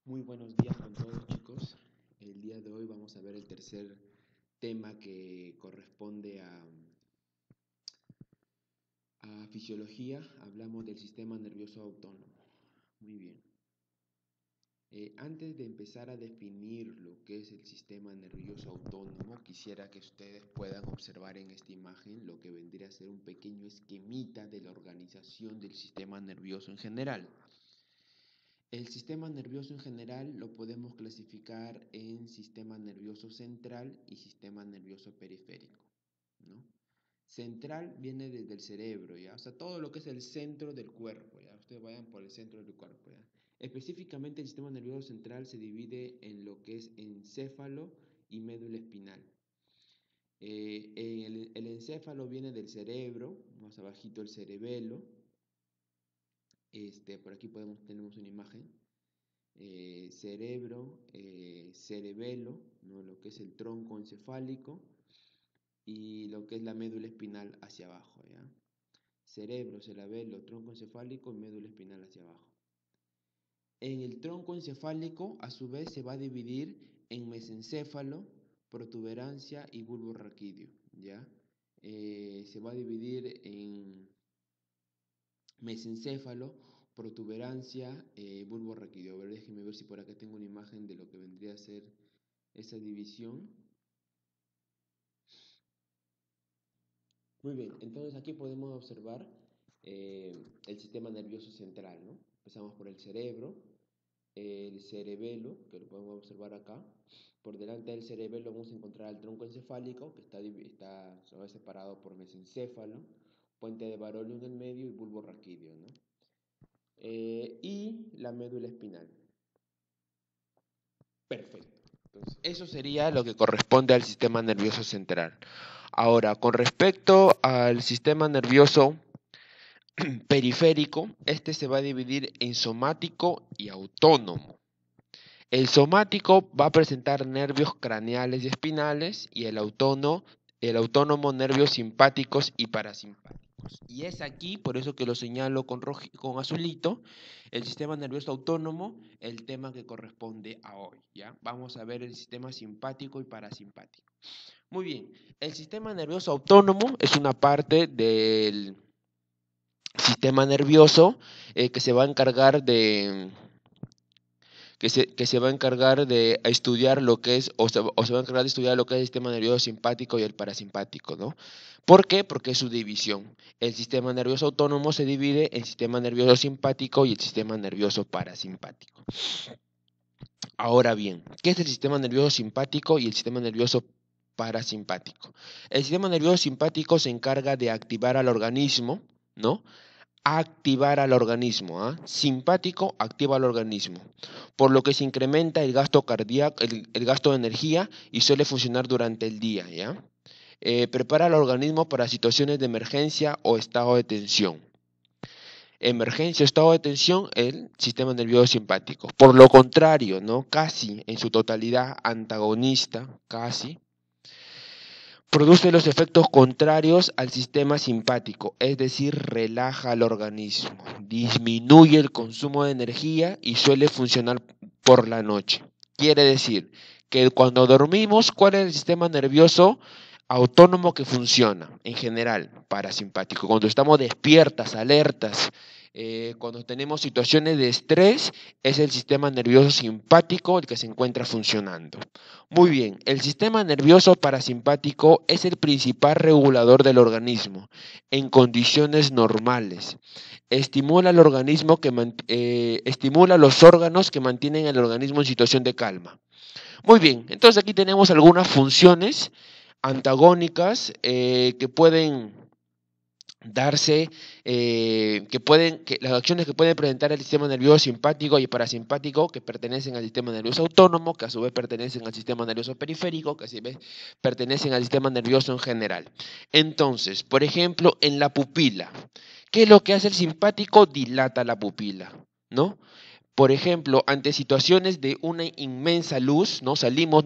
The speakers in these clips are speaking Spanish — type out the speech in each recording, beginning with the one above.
Muy buenos días con todos, chicos. El día de hoy vamos a ver el tercer tema que corresponde a fisiología. Hablamos del sistema nervioso autónomo. Muy bien. Antes de empezar a definir lo que es el sistema nervioso autónomo, quisiera que ustedes puedan observar en esta imagen lo que vendría a ser un pequeño esquemita de la organización del sistema nervioso en general. El sistema nervioso en general lo podemos clasificar en sistema nervioso central y sistema nervioso periférico, ¿no? Central viene desde el cerebro, ¿ya? O sea, todo lo que es el centro del cuerpo, ¿ya? Ustedes vayan por el centro del cuerpo, ¿ya? Específicamente el sistema nervioso central se divide en lo que es encéfalo y médula espinal. El encéfalo viene del cerebro, más abajito el cerebelo. Por aquí tenemos una imagen. Cerebro, cerebelo, ¿no? Lo que es el tronco encefálico y lo que es la médula espinal hacia abajo, ¿ya? Cerebro, cerebelo, tronco encefálico y médula espinal hacia abajo. En el tronco encefálico, a su vez, se va a dividir en mesencéfalo, protuberancia y bulbo raquídeo, ¿ya? Se va a dividir en mesencéfalo, protuberancia, bulbo raquídeo. A ver, déjenme ver si por acá tengo una imagen de lo que vendría a ser esa división. Muy bien, entonces aquí podemos observar el sistema nervioso central, ¿no? Empezamos por el cerebro, el cerebelo, que lo podemos observar acá. Por delante del cerebelo vamos a encontrar el tronco encefálico, que está separado por mesencéfalo, puente de Barolio en el medio y bulbo raquídeo, ¿no? Y la médula espinal. Perfecto. Entonces, eso sería lo que corresponde al sistema nervioso central. Ahora, con respecto al sistema nervioso periférico, este se va a dividir en somático y autónomo. El somático va a presentar nervios craneales y espinales y el autónomo nervios simpáticos y parasimpáticos. Y es aquí, por eso que lo señalo con azulito, el sistema nervioso autónomo, el tema que corresponde a hoy, ¿ya? Vamos a ver el sistema simpático y parasimpático. Muy bien, el sistema nervioso autónomo es una parte del sistema nervioso que se va a encargar de que se va a encargar de estudiar lo que es, o se va a encargar de estudiar lo que es el sistema nervioso simpático y el parasimpático, ¿no? ¿Por qué? Porque es su división. El sistema nervioso autónomo se divide en sistema nervioso simpático y el sistema nervioso parasimpático. Ahora bien, ¿qué es el sistema nervioso simpático y el sistema nervioso parasimpático? El sistema nervioso simpático se encarga de activar al organismo, ¿no? Activar al organismo, ¿ah? Simpático activa al organismo, por lo que se incrementa el gasto cardíaco, el gasto de energía y suele funcionar durante el día, ¿ya? Prepara al organismo para situaciones de emergencia o estado de tensión. Emergencia o estado de tensión, el sistema nervioso simpático. Por lo contrario, ¿no? Casi en su totalidad antagonista, casi, produce los efectos contrarios al sistema simpático, es decir, relaja al organismo, disminuye el consumo de energía y suele funcionar por la noche. Quiere decir que cuando dormimos, ¿cuál es el sistema nervioso autónomo que funciona? En general, parasimpático. Cuando estamos despiertas, alertas, cuando tenemos situaciones de estrés, es el sistema nervioso simpático el que se encuentra funcionando. Muy bien, el sistema nervioso parasimpático es el principal regulador del organismo en condiciones normales. Estimula al organismo estimula los órganos que mantienen el organismo en situación de calma. Muy bien, entonces aquí tenemos algunas funciones antagónicas que pueden darse, las acciones que pueden presentar el sistema nervioso simpático y parasimpático que pertenecen al sistema nervioso autónomo, que a su vez pertenecen al sistema nervioso periférico, que a su vez pertenecen al sistema nervioso en general. Entonces, por ejemplo, en la pupila, ¿qué es lo que hace el simpático? Dilata la pupila, ¿no? Por ejemplo, ante situaciones de una inmensa luz, ¿no? Salimos,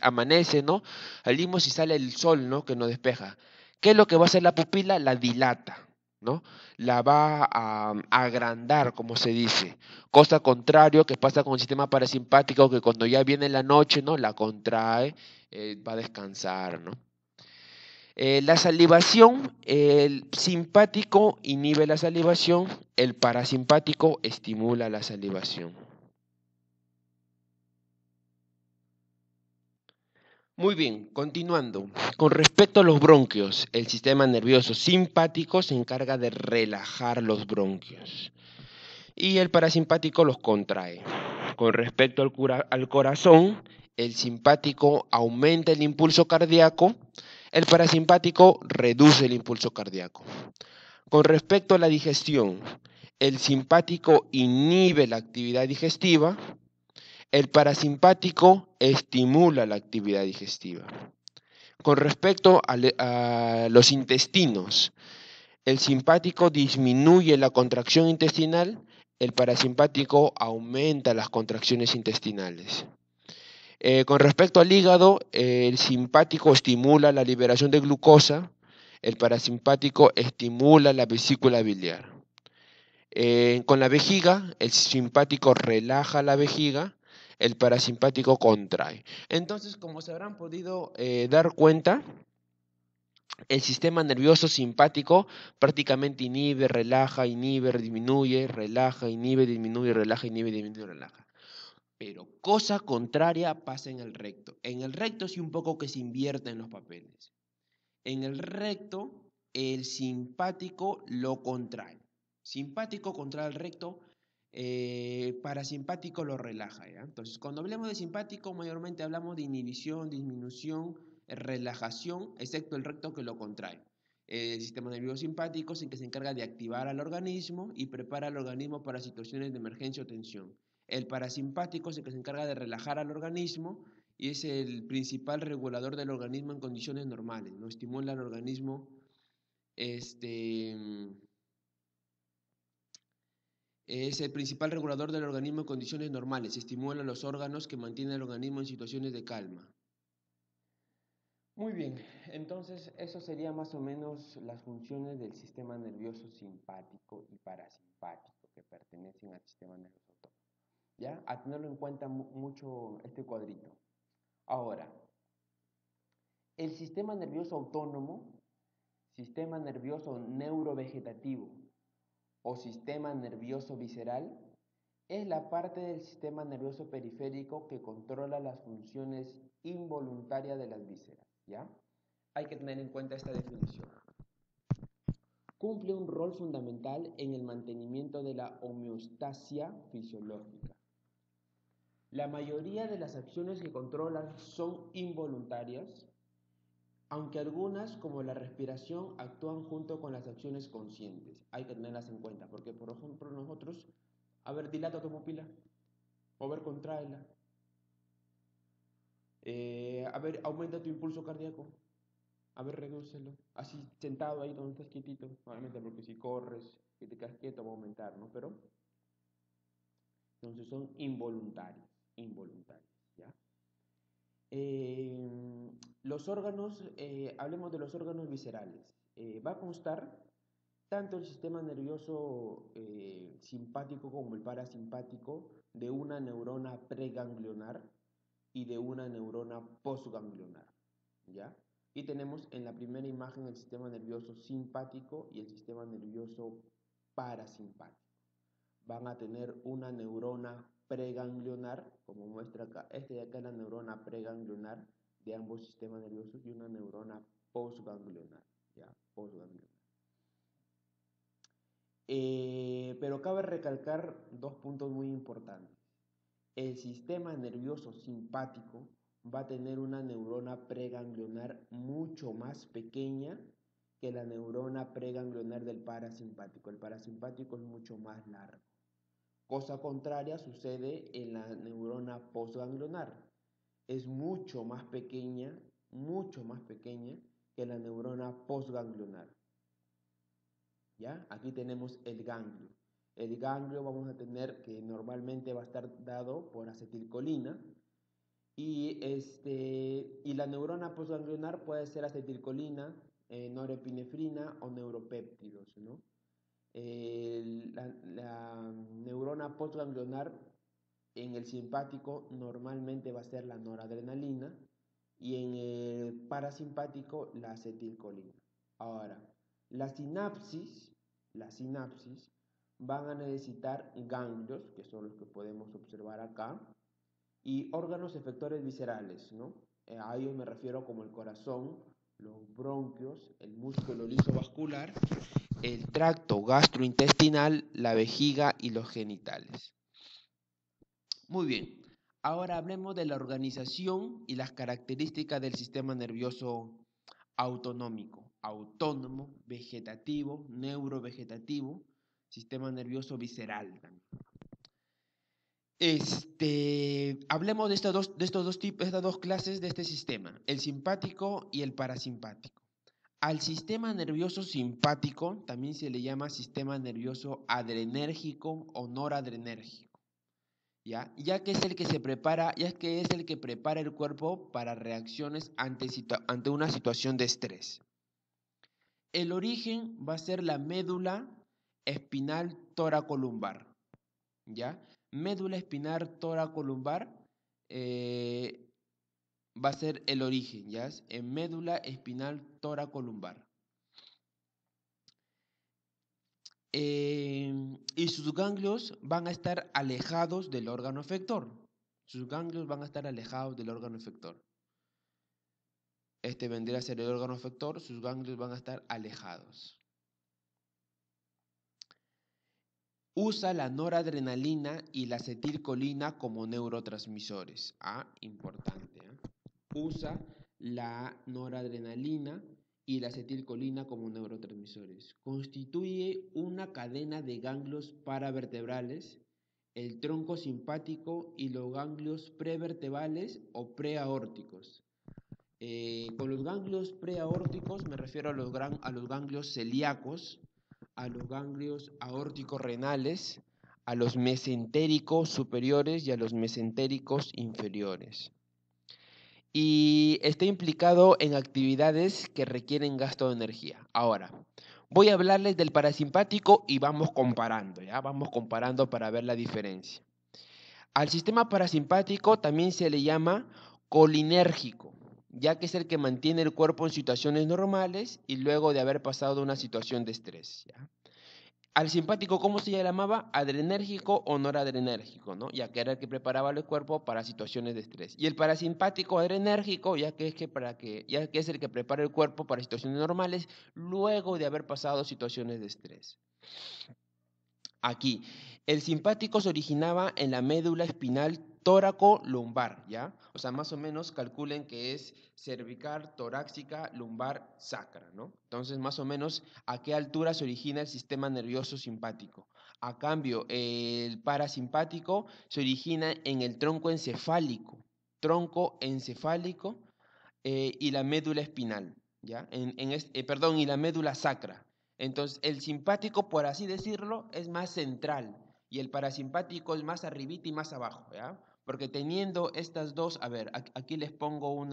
amanece, ¿no? Salimos y sale el sol, ¿no? Que nos despeja. ¿Qué es lo que va a hacer la pupila? La dilata. ¿no? La va a agrandar, como se dice. Cosa contrario que pasa con el sistema parasimpático, que cuando ya viene la noche, ¿no? La contrae, va a descansar, ¿no? La salivación, el simpático inhibe la salivación, el parasimpático estimula la salivación. Muy bien, continuando. Con respecto a los bronquios, el sistema nervioso simpático se encarga de relajar los bronquios y el parasimpático los contrae. Con respecto al corazón, el simpático aumenta el impulso cardíaco, el parasimpático reduce el impulso cardíaco. Con respecto a la digestión, el simpático inhibe la actividad digestiva, el parasimpático estimula la actividad digestiva. Con respecto a los intestinos, el simpático disminuye la contracción intestinal, el parasimpático aumenta las contracciones intestinales. Con respecto al hígado, el simpático estimula la liberación de glucosa, el parasimpático estimula la vesícula biliar. Con la vejiga, el simpático relaja la vejiga, el parasimpático contrae. Entonces, como se habrán podido dar cuenta, el sistema nervioso simpático prácticamente inhibe, relaja, inhibe, disminuye, relaja, inhibe, disminuye, relaja, inhibe, disminuye, relaja. Pero cosa contraria pasa en el recto. En el recto sí un poco que se invierten los papeles. En el recto, el simpático lo contrae. Simpático contrae el recto, parasimpático lo relaja, ¿ya? Entonces, cuando hablemos de simpático, mayormente hablamos de inhibición, disminución, relajación, excepto el recto que lo contrae. El sistema nervioso simpático es el que se encarga de activar al organismo y prepara al organismo para situaciones de emergencia o tensión. El parasimpático es el que se encarga de relajar al organismo y es el principal regulador del organismo en condiciones normales, ¿no? Estimula al organismo, es el principal regulador del organismo en condiciones normales, estimula los órganos que mantienen el organismo en situaciones de calma. Muy bien, entonces eso sería más o menos las funciones del sistema nervioso simpático y parasimpático que pertenecen al sistema nervioso autónomo. ¿Ya? A tenerlo en cuenta mucho este cuadrito. Ahora, el sistema nervioso autónomo, sistema nervioso neurovegetativo o sistema nervioso visceral es la parte del sistema nervioso periférico que controla las funciones involuntarias de las vísceras, ¿ya? Hay que tener en cuenta esta definición. Cumple un rol fundamental en el mantenimiento de la homeostasia fisiológica. La mayoría de las acciones que controlan son involuntarias, aunque algunas, como la respiración, actúan junto con las acciones conscientes. Hay que tenerlas en cuenta, porque por ejemplo nosotros, a ver, dilata tu pupila, o a ver, contráela, a ver, aumenta tu impulso cardíaco, a ver, redúcelo, así sentado ahí donde estás quietito, obviamente porque si corres y te quedas quieto va a aumentar, ¿no? Pero, entonces son involuntarios, ¿ya? Los órganos, hablemos de los órganos viscerales. Va a constar tanto el sistema nervioso simpático como el parasimpático de una neurona preganglionar y de una neurona postganglionar, ¿ya? Y tenemos en la primera imagen el sistema nervioso simpático y el sistema nervioso parasimpático. Van a tener una neurona preganglionar, como muestra acá. Esta de acá es la neurona preganglionar de ambos sistemas nerviosos y una neurona postganglionar, ¿ya? Postganglionar. Pero cabe recalcar dos puntos muy importantes. El sistema nervioso simpático va a tener una neurona preganglionar mucho más pequeña que la neurona preganglionar del parasimpático. El parasimpático es mucho más largo. Cosa contraria sucede en la neurona postganglionar. Es mucho más pequeña que la neurona postganglionar. ¿Ya? Aquí tenemos el ganglio. El ganglio vamos a tener que normalmente va a estar dado por acetilcolina y la neurona postganglionar puede ser acetilcolina, norepinefrina o neuropéptidos, ¿no? La neurona postganglionar en el simpático normalmente va a ser la noradrenalina y en el parasimpático la acetilcolina. Ahora, las sinapsis van a necesitar ganglios, que son los que podemos observar acá, y órganos efectores viscerales, ¿no? A ellos me refiero como el corazón, los bronquios, el músculo liso vascular, el tracto gastrointestinal, la vejiga y los genitales. Muy bien, ahora hablemos de la organización y las características del sistema nervioso autonómico, autónomo, vegetativo, neurovegetativo, sistema nervioso visceral también. Hablemos de estas dos clases de este sistema, el simpático y el parasimpático. Al sistema nervioso simpático también se le llama sistema nervioso adrenérgico o noradrenérgico, ya que es el que prepara el cuerpo para reacciones ante una situación de estrés. El origen va a ser la médula espinal toracolumbar, ¿ya? Médula espinal toracolumbar va a ser el origen, ¿ya? En médula espinal toracolumbar. Y sus ganglios van a estar alejados del órgano efector. Sus ganglios van a estar alejados del órgano efector. Este vendría a ser el órgano efector, sus ganglios van a estar alejados. Usa la noradrenalina y la acetilcolina como neurotransmisores. Importante. Usa la noradrenalina y la acetilcolina como neurotransmisores. Constituye una cadena de ganglios paravertebrales, el tronco simpático y los ganglios prevertebrales o preaórticos. Con los ganglios preaórticos me refiero a los ganglios celíacos, a los ganglios aórticos renales, a los mesentéricos superiores y a los mesentéricos inferiores. Y está implicado en actividades que requieren gasto de energía. Ahora, voy a hablarles del parasimpático y vamos comparando, ¿ya? Vamos comparando para ver la diferencia. Al sistema parasimpático también se le llama colinérgico, ya que es el que mantiene el cuerpo en situaciones normales y luego de haber pasado una situación de estrés, ¿ya? Al simpático, ¿cómo se llamaba? Adrenérgico o noradrenérgico, ¿no? Ya que era el que preparaba el cuerpo para situaciones de estrés. Y el parasimpático adrenérgico, ya que es el que prepara el cuerpo para situaciones normales luego de haber pasado situaciones de estrés. Aquí, el simpático se originaba en la médula espinal tóraco-lumbar, ¿ya? O sea, más o menos calculen que es cervical, torácica, lumbar, sacra, ¿no? Entonces, más o menos, ¿a qué altura se origina el sistema nervioso simpático? A cambio, el parasimpático se origina en el tronco encefálico y la médula espinal, ¿ya? Y la médula sacra. Entonces, el simpático, por así decirlo, es más central y el parasimpático es más arribita y más abajo, ¿ya? Porque teniendo estas dos, a ver, aquí les pongo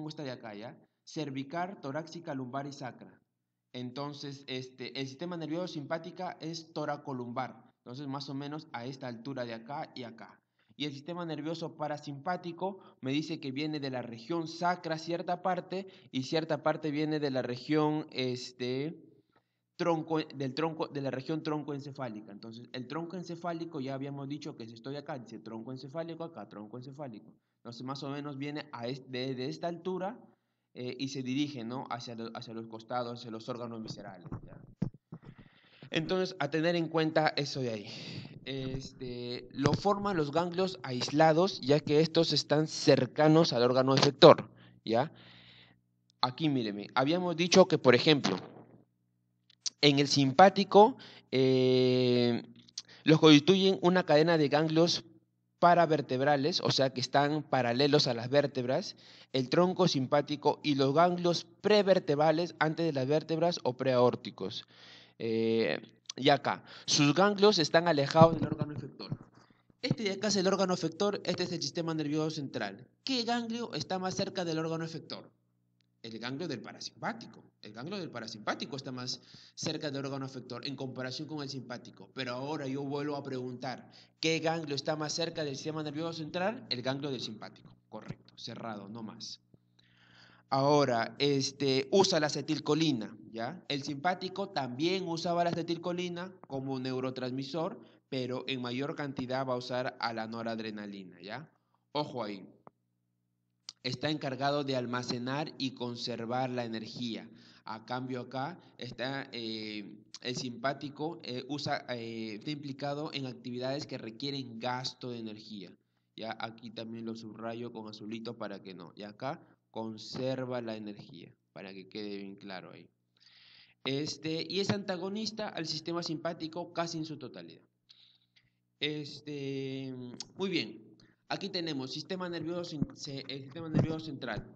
esta de acá, ¿ya? Cervical, torácica, lumbar y sacra. Entonces, el sistema nervioso simpática es toracolumbar. Entonces, más o menos a esta altura de acá y acá. Y el sistema nervioso parasimpático me dice que viene de la región sacra cierta parte y cierta parte viene de la región de la región troncoencefálica. Entonces, el tronco encefálico ya habíamos dicho que si estoy acá, dice tronco encefálico, acá tronco encefálico. Entonces, más o menos viene de esta altura y se dirige, ¿no? hacia los costados, hacia los órganos viscerales, ¿ya? Entonces, a tener en cuenta eso de ahí. Lo forman los ganglios aislados, ya que estos están cercanos al órgano efector, ¿ya? Aquí, míreme, habíamos dicho que, por ejemplo, en el simpático los constituyen una cadena de ganglios paravertebrales, o sea que están paralelos a las vértebras, el tronco simpático y los ganglios prevertebrales antes de las vértebras o preaórticos. Y acá, sus ganglios están alejados del órgano efector. Este de acá es el órgano efector, este es el sistema nervioso central. ¿Qué ganglio está más cerca del órgano efector? El ganglio del parasimpático. El ganglio del parasimpático está más cerca del órgano efector en comparación con el simpático. Pero ahora yo vuelvo a preguntar, ¿qué ganglio está más cerca del sistema nervioso central? El ganglio del simpático. Correcto, cerrado, no más. Ahora, usa la acetilcolina, ¿ya? El simpático también usaba la acetilcolina como neurotransmisor, pero en mayor cantidad va a usar a la noradrenalina, ¿ya? Ojo ahí. Está encargado de almacenar y conservar la energía. A cambio acá está el simpático está implicado en actividades que requieren gasto de energía. Ya aquí también lo subrayo con azulito para que no. Y acá conserva la energía, para que quede bien claro ahí. Y es antagonista al sistema simpático casi en su totalidad. Muy bien. Aquí tenemos el sistema nervioso central,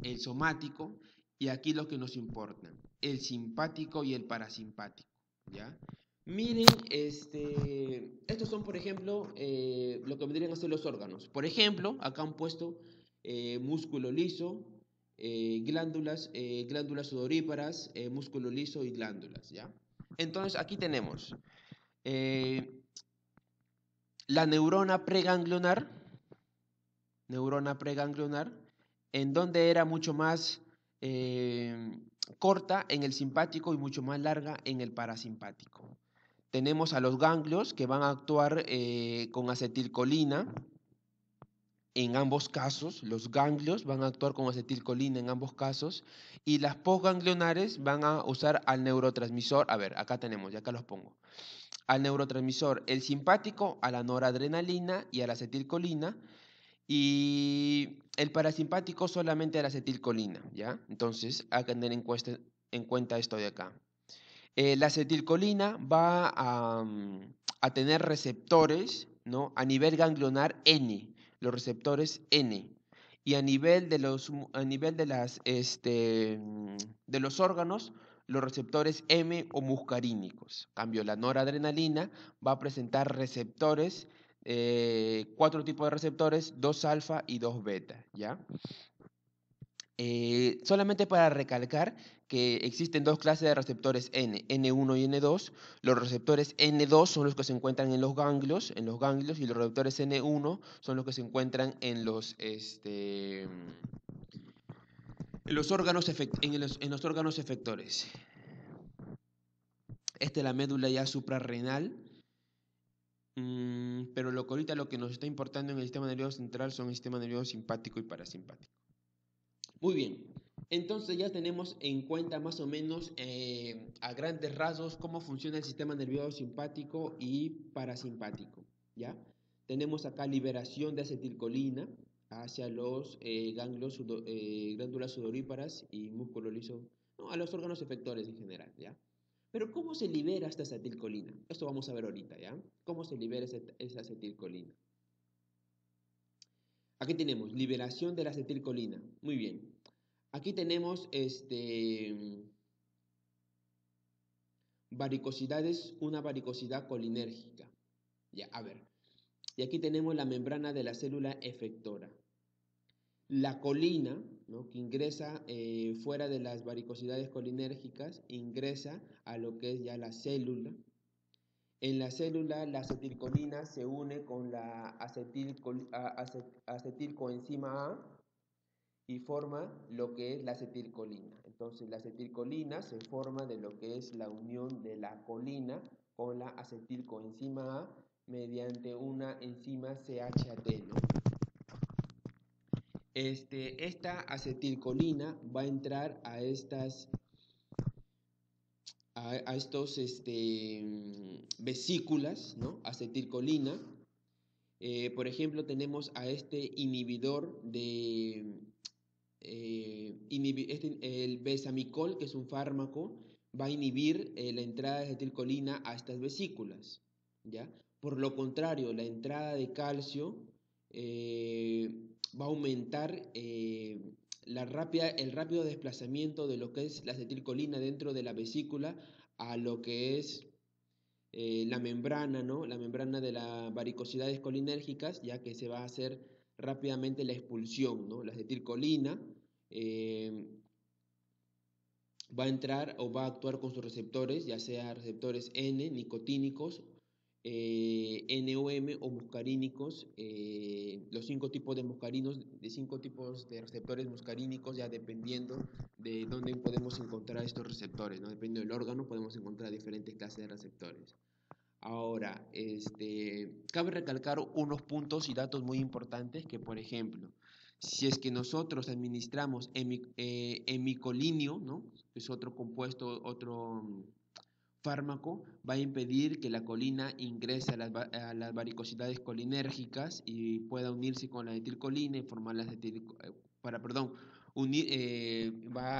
el somático, y aquí lo que nos importa, el simpático y el parasimpático, ¿ya? Miren, estos son, por ejemplo, lo que vendrían a ser los órganos. Por ejemplo, acá han puesto músculo liso, glándulas sudoríparas, músculo liso y glándulas, ¿ya? Entonces, aquí tenemos eh, la neurona preganglionar, en donde era mucho más corta en el simpático y mucho más larga en el parasimpático. Tenemos a los ganglios que van a actuar con acetilcolina en ambos casos. Los ganglios van a actuar con acetilcolina en ambos casos y las postganglionares van a usar al neurotransmisor. A ver, acá tenemos, ya acá los pongo. Al neurotransmisor, el simpático, a la noradrenalina y a la acetilcolina, y el parasimpático solamente a la acetilcolina, ¿ya? Entonces, hay que tener en cuenta esto de acá. La acetilcolina va a tener receptores, ¿no? A nivel ganglionar N, los receptores N. Y a nivel de de los órganos, los receptores M o muscarínicos. En cambio, la noradrenalina va a presentar receptores, 4 tipos de receptores, 2 alfa y 2 beta, ¿ya? Solamente para recalcar que existen dos clases de receptores N1 y N2. Los receptores N2 son los que se encuentran en los ganglios, y los receptores N1 son los que se encuentran en los órganos efectores. Esta es la médula ya suprarrenal. Pero ahorita lo que nos está importando en el sistema nervioso central son el sistema nervioso simpático y parasimpático. Muy bien, entonces ya tenemos en cuenta más o menos a grandes rasgos cómo funciona el sistema nervioso simpático y parasimpático, ¿ya? Tenemos acá liberación de acetilcolina hacia los glándulas sudoríparas y músculo liso, no, a los órganos efectores en general, ¿ya? Pero ¿cómo se libera esta acetilcolina? Esto vamos a ver ahorita, ¿ya? ¿Cómo se libera esa acetilcolina? Aquí tenemos liberación de la acetilcolina. Muy bien. Aquí tenemos varicosidades, una varicosidad colinérgica. Ya, a ver. Y aquí tenemos la membrana de la célula efectora. La colina, ¿no?, que ingresa fuera de las varicosidades colinérgicas, ingresa a lo que es ya la célula. En la célula, la acetilcolina se une con la acetilcoenzima A y forma lo que es la acetilcolina. Entonces, la acetilcolina se forma de lo que es la unión de la colina con la acetilcoenzima A mediante una enzima CHAT, ¿no? Esta acetilcolina va a entrar a estos vesículas, ¿no? Acetilcolina. Por ejemplo, tenemos a este inhibidor de el besamicol, que es un fármaco, va a inhibir la entrada de acetilcolina a estas vesículas, ¿ya? Por lo contrario, la entrada de calcio va a aumentar el rápido desplazamiento de lo que es la acetilcolina dentro de la vesícula a lo que es la membrana, ¿no? La membrana de las varicosidades colinérgicas, ya que se va a hacer rápidamente la expulsión, ¿no? La acetilcolina eh, va a entrar o va a actuar con sus receptores, ya sea receptores N, nicotínicos, NOM o muscarínicos, los 5 tipos de muscarinos, de 5 tipos de receptores muscarínicos, ya dependiendo de dónde podemos encontrar estos receptores, ¿no? Dependiendo del órgano podemos encontrar diferentes clases de receptores. Ahora, cabe recalcar unos puntos y datos muy importantes que, por ejemplo, si es que nosotros administramos hemicolinio, ¿no? Es otro compuesto, otro fármaco, va a impedir que la colina ingrese a las varicosidades colinérgicas y pueda unirse con la acetilcolina y formar la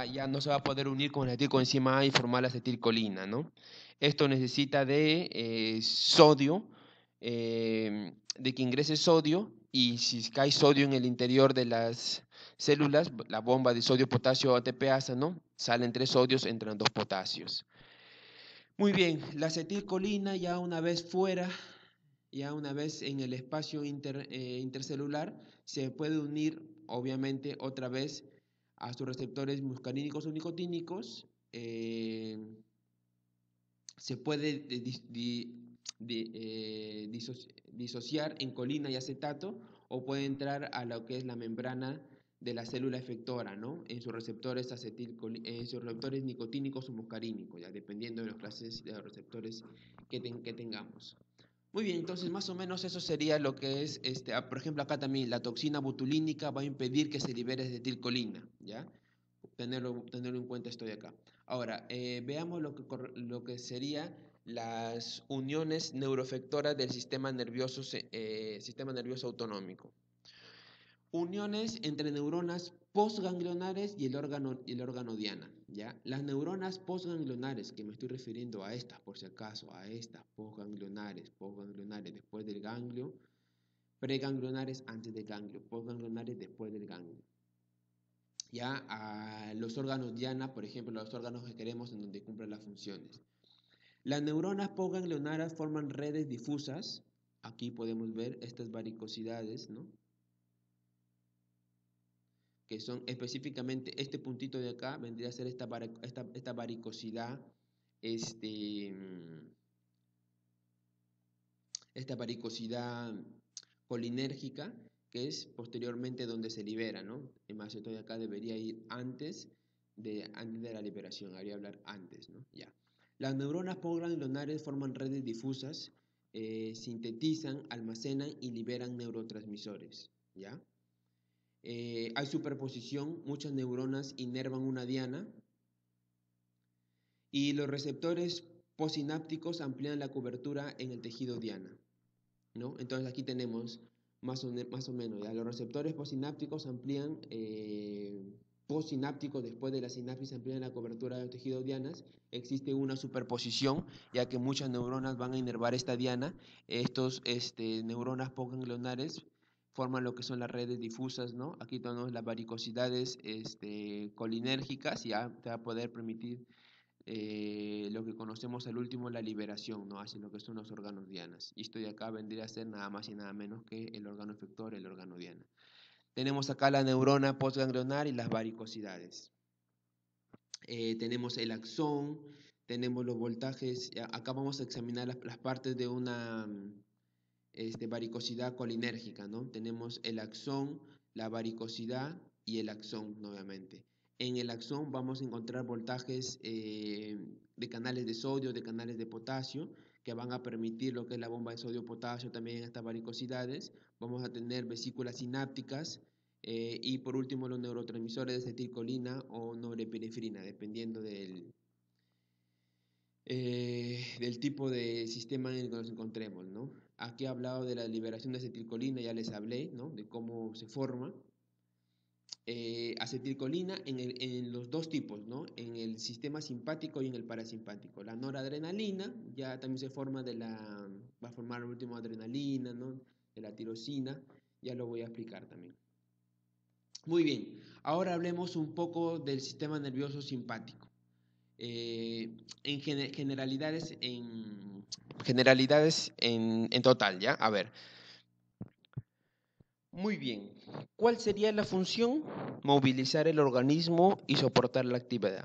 ya no se va a poder unir con la acetilcoenzima A y formar la acetilcolina, ¿no? Esto necesita de sodio, de que ingrese sodio, y si cae sodio en el interior de las células, la bomba de sodio-potasio ATPasa, ¿no? Salen 3 sodios, entran 2 potasios. Muy bien, la acetilcolina ya una vez fuera, ya una vez en el espacio intercelular, se puede unir, obviamente, otra vez a sus receptores muscarínicos o nicotínicos. Se puede disociar en colina y acetato, o puede entrar a lo que es la membrana de la célula efectora, ¿no? En sus receptores nicotínicos o muscarínicos, ya dependiendo de las clases de los receptores que tengamos. Muy bien, entonces más o menos eso sería lo que es, por ejemplo, acá también la toxina botulínica va a impedir que se libere acetilcolina, ¿ya? Tenerlo en cuenta esto de acá. Ahora, veamos lo que sería las uniones neuroefectoras del sistema nervioso autonómico. Uniones entre neuronas postganglionares y el órgano diana, ¿ya? Las neuronas postganglionares, que me estoy refiriendo a estas, por si acaso, a estas postganglionares después del ganglio, preganglionares antes del ganglio, postganglionares después del ganglio. Ya a los órganos diana, por ejemplo, los órganos que queremos en donde cumplen las funciones. Las neuronas postganglionares forman redes difusas. Aquí podemos ver estas varicosidades, ¿no? Que son específicamente este puntito de acá, vendría a ser esta varicosidad, esta varicosidad colinérgica, que es posteriormente donde se libera, ¿no? El esto de acá debería ir antes de la liberación, habría hablar antes, ¿no? Ya. Las neuronas postganglionares forman redes difusas, sintetizan, almacenan y liberan neurotransmisores, ¿ya? Hay superposición, muchas neuronas inervan una diana, y los receptores postsinápticos amplían la cobertura en el tejido diana, ¿no? Entonces aquí tenemos más o menos, ya los receptores postsinápticos amplían, postsinápticos después de la sinapsis amplían la cobertura del tejido dianas. Existe una superposición, ya que muchas neuronas van a inervar esta diana. Estos neuronas postganglionares forman lo que son las redes difusas, ¿no? Aquí tenemos las varicosidades colinérgicas, y ya te va a poder permitir lo que conocemos al último, la liberación, ¿no? Hacia lo que son los órganos dianas. Y esto de acá vendría a ser nada más y nada menos que el órgano efector, el órgano diana. Tenemos acá la neurona postganglionar y las varicosidades. Tenemos el axón, tenemos los voltajes. Acá vamos a examinar las partes de una varicosidad colinérgica, ¿no? Tenemos el axón, la varicosidad y el axón, nuevamente. En el axón vamos a encontrar voltajes de canales de sodio, de canales de potasio, que van a permitir lo que es la bomba de sodio-potasio también en estas varicosidades. Vamos a tener vesículas sinápticas, y por último los neurotransmisores de acetilcolina o norepinefrina, dependiendo del tipo de sistema en el que nos encontremos, ¿no? Aquí he hablado de la liberación de acetilcolina, ya les hablé, ¿no? De cómo se forma. Acetilcolina en los dos tipos, ¿no? En el sistema simpático y en el parasimpático. La noradrenalina ya también se forma va a formar el último adrenalina, ¿no? De la tirosina, ya lo voy a explicar también. Muy bien, ahora hablemos un poco del sistema nervioso simpático. En generalidades en total, ¿ya? A ver. Muy bien. ¿Cuál sería la función? Movilizar el organismo y soportar la actividad.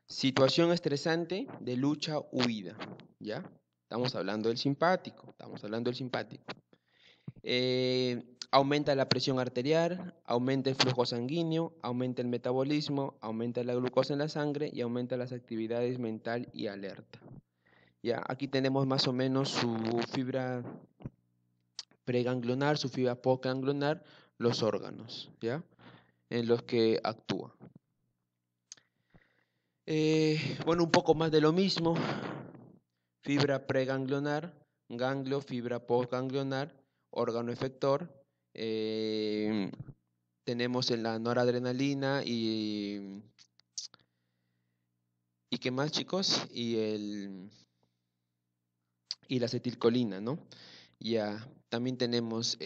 Situación estresante de lucha, huida. ¿Ya? Estamos hablando del simpático. Estamos hablando del simpático. Aumenta la presión arterial, aumenta el flujo sanguíneo, aumenta el metabolismo, aumenta la glucosa en la sangre y aumenta las actividades mental y alerta. Ya, aquí tenemos más o menos su fibra preganglionar, su fibra postganglionar, los órganos, ¿ya? En los que actúa. Bueno, un poco más de lo mismo. Fibra preganglionar, ganglio, fibra postganglionar, órgano efector. Tenemos en la noradrenalina y ¿qué más, chicos? Y la acetilcolina, ¿no? Ya, también tenemos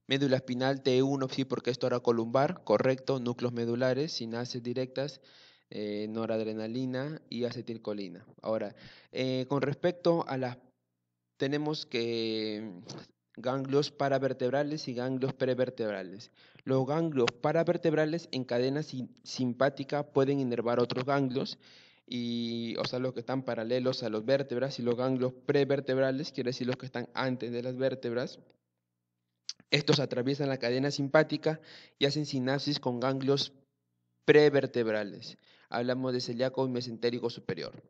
médula espinal T1, sí, porque es toracolumbar, correcto, núcleos medulares, sinapsis directas, noradrenalina y acetilcolina. Ahora, con respecto a las, tenemos que ganglios paravertebrales y ganglios prevertebrales. Los ganglios paravertebrales en cadena simpática pueden inervar otros ganglios, o sea, los que están paralelos a las vértebras, y los ganglios prevertebrales, quiere decir los que están antes de las vértebras. Estos atraviesan la cadena simpática y hacen sinapsis con ganglios prevertebrales. Hablamos de celíaco y mesentérico superior.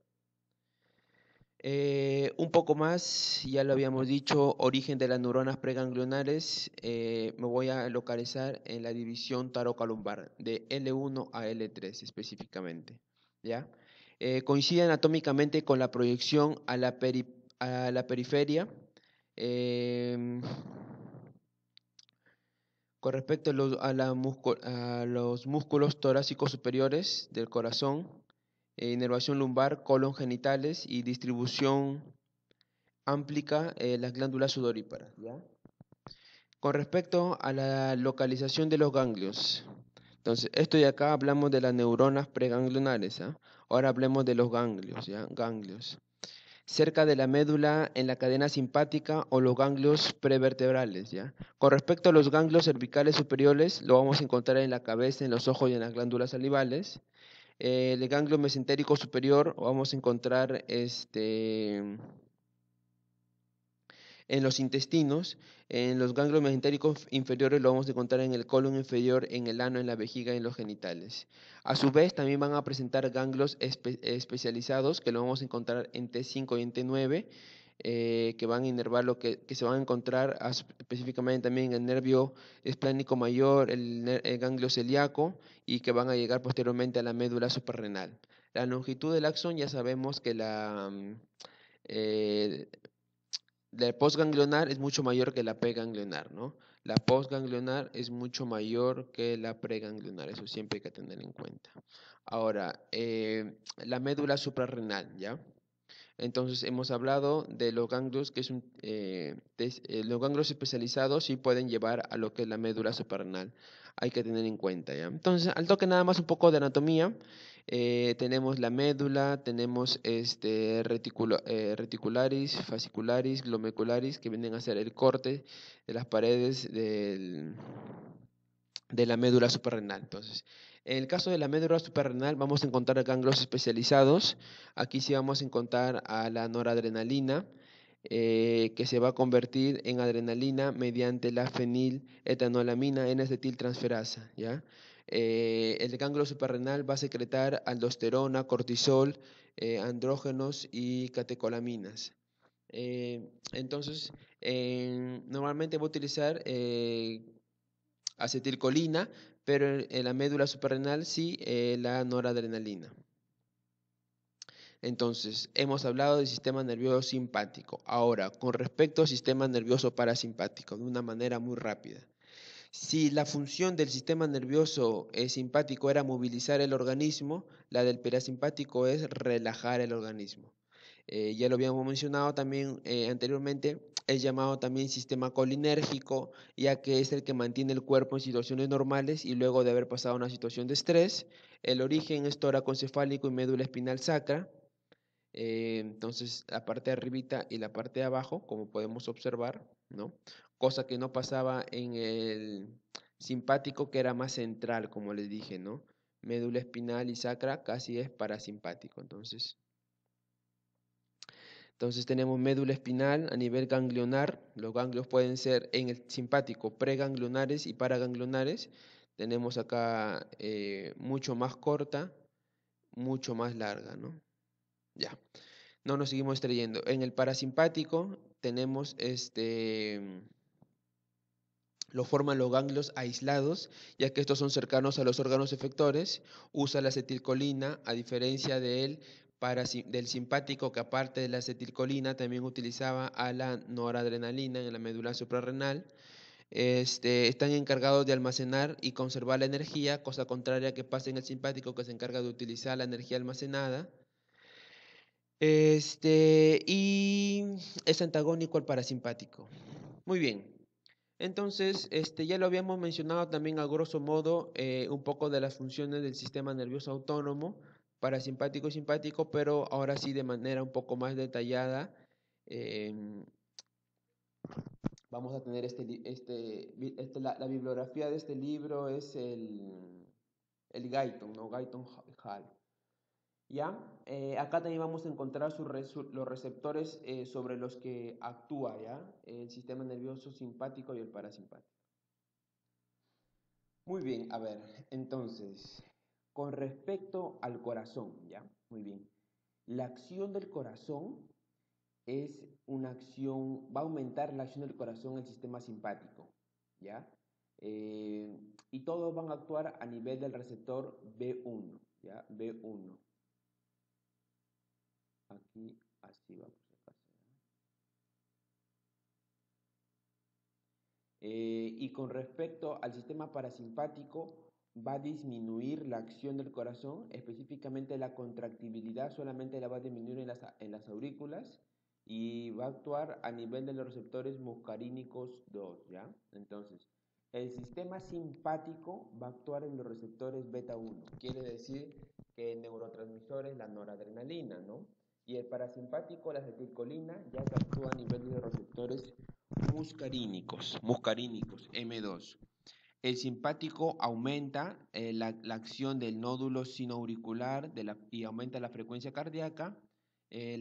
Un poco más, ya lo habíamos dicho, origen de las neuronas preganglionares. Me voy a localizar en la división tarocalumbar, de L1 a L3 específicamente. ¿Ya? Coincide anatómicamente con la proyección a la periferia. Con respecto a los músculos torácicos superiores del corazón, inervación lumbar, colon genitales y distribución amplica las glándulas sudoríparas, ¿ya? Con respecto a la localización de los ganglios, entonces esto de acá hablamos de las neuronas preganglionares, ¿ah? Ahora hablemos de los ganglios, ¿ya? Ganglios. Cerca de la médula en la cadena simpática o los ganglios prevertebrales, ¿ya? Con respecto a los ganglios cervicales superiores, lo vamos a encontrar en la cabeza, en los ojos y en las glándulas salivales. El ganglio mesentérico superior vamos a encontrar en los intestinos. En los ganglios mesentéricos inferiores lo vamos a encontrar en el colon inferior, en el ano, en la vejiga y en los genitales. A su vez, también van a presentar ganglios especializados que lo vamos a encontrar en T5 y en T9, que van a inervar que se van a encontrar específicamente también en el nervio esplánico mayor, el ganglio celíaco, y que van a llegar posteriormente a la médula suprarrenal. La longitud del axón ya sabemos que eh, la postganglionar es mucho mayor que la preganglionar, ¿no? La postganglionar es mucho mayor que la preganglionar, eso siempre hay que tener en cuenta. Ahora, la médula suprarrenal, ¿ya? Entonces hemos hablado de los ganglios, que los ganglios especializados sí pueden llevar a lo que es la médula suprarrenal. Hay que tener en cuenta, ¿ya? Entonces, al toque nada más un poco de anatomía. Tenemos la médula, tenemos reticularis, fascicularis, glomecularis, que vienen a ser el corte de las paredes de la médula suprarrenal. Entonces, en el caso de la médula suprarrenal vamos a encontrar ganglios especializados. Aquí sí vamos a encontrar a la noradrenalina, que se va a convertir en adrenalina mediante la feniletanolamina N-acetiltransferasa, ¿ya? El ganglio suprarrenal va a secretar aldosterona, cortisol, andrógenos y catecolaminas. Entonces, normalmente voy a utilizar acetilcolina, pero en la médula suprarrenal sí la noradrenalina. Entonces, hemos hablado del sistema nervioso simpático. Ahora, con respecto al sistema nervioso parasimpático, de una manera muy rápida. Si la función del sistema nervioso simpático era movilizar el organismo, la del parasimpático es relajar el organismo. Ya lo habíamos mencionado también anteriormente, es llamado también sistema colinérgico, ya que es el que mantiene el cuerpo en situaciones normales y luego de haber pasado una situación de estrés. El origen es toracoencefálico y médula espinal sacra. Entonces, la parte de arribita y la parte de abajo, como podemos observar, ¿no? Cosa que no pasaba en el simpático, que era más central, como les dije, ¿no? Médula espinal y sacra casi es parasimpático. Entonces tenemos médula espinal a nivel ganglionar. Los ganglios pueden ser en el simpático preganglionares y paraganglionares. Tenemos acá mucho más corta, mucho más larga, ¿no? Ya. No nos seguimos estrellando. En el parasimpático tenemos lo forman los ganglios aislados, ya que estos son cercanos a los órganos efectores. Usa la acetilcolina, a diferencia del simpático, que aparte de la acetilcolina también utilizaba a la noradrenalina en la médula suprarrenal. Están encargados de almacenar y conservar la energía, cosa contraria que pasa en el simpático, que se encarga de utilizar la energía almacenada. Y es antagónico al parasimpático. Muy bien. Entonces, ya lo habíamos mencionado también a grosso modo un poco de las funciones del sistema nervioso autónomo, parasimpático y simpático, pero ahora sí de manera un poco más detallada. em, Vamos a tener la bibliografía de este libro es el Guyton, ¿no? Guyton Hall. ¿Ya? Acá también vamos a encontrar los receptores sobre los que actúa, ¿ya? El sistema nervioso simpático y el parasimpático. Muy bien, a ver, entonces, con respecto al corazón, ¿ya? Muy bien. La acción del corazón es una acción, va a aumentar la acción del corazón en el sistema simpático, ¿ya? Y todos van a actuar a nivel del receptor B1, ¿ya? B1. Aquí, así vamos a pasar. Y con respecto al sistema parasimpático, va a disminuir la acción del corazón, específicamente la contractibilidad solamente la va a disminuir en las aurículas y va a actuar a nivel de los receptores muscarínicos 2, ¿ya? Entonces, el sistema simpático va a actuar en los receptores beta 1, quiere decir que el neurotransmisor es la noradrenalina, ¿no? Y el parasimpático, la acetilcolina, ya que actúa a nivel de los receptores muscarínicos, M2. El simpático aumenta la acción del nódulo sinoauricular y aumenta la frecuencia cardíaca,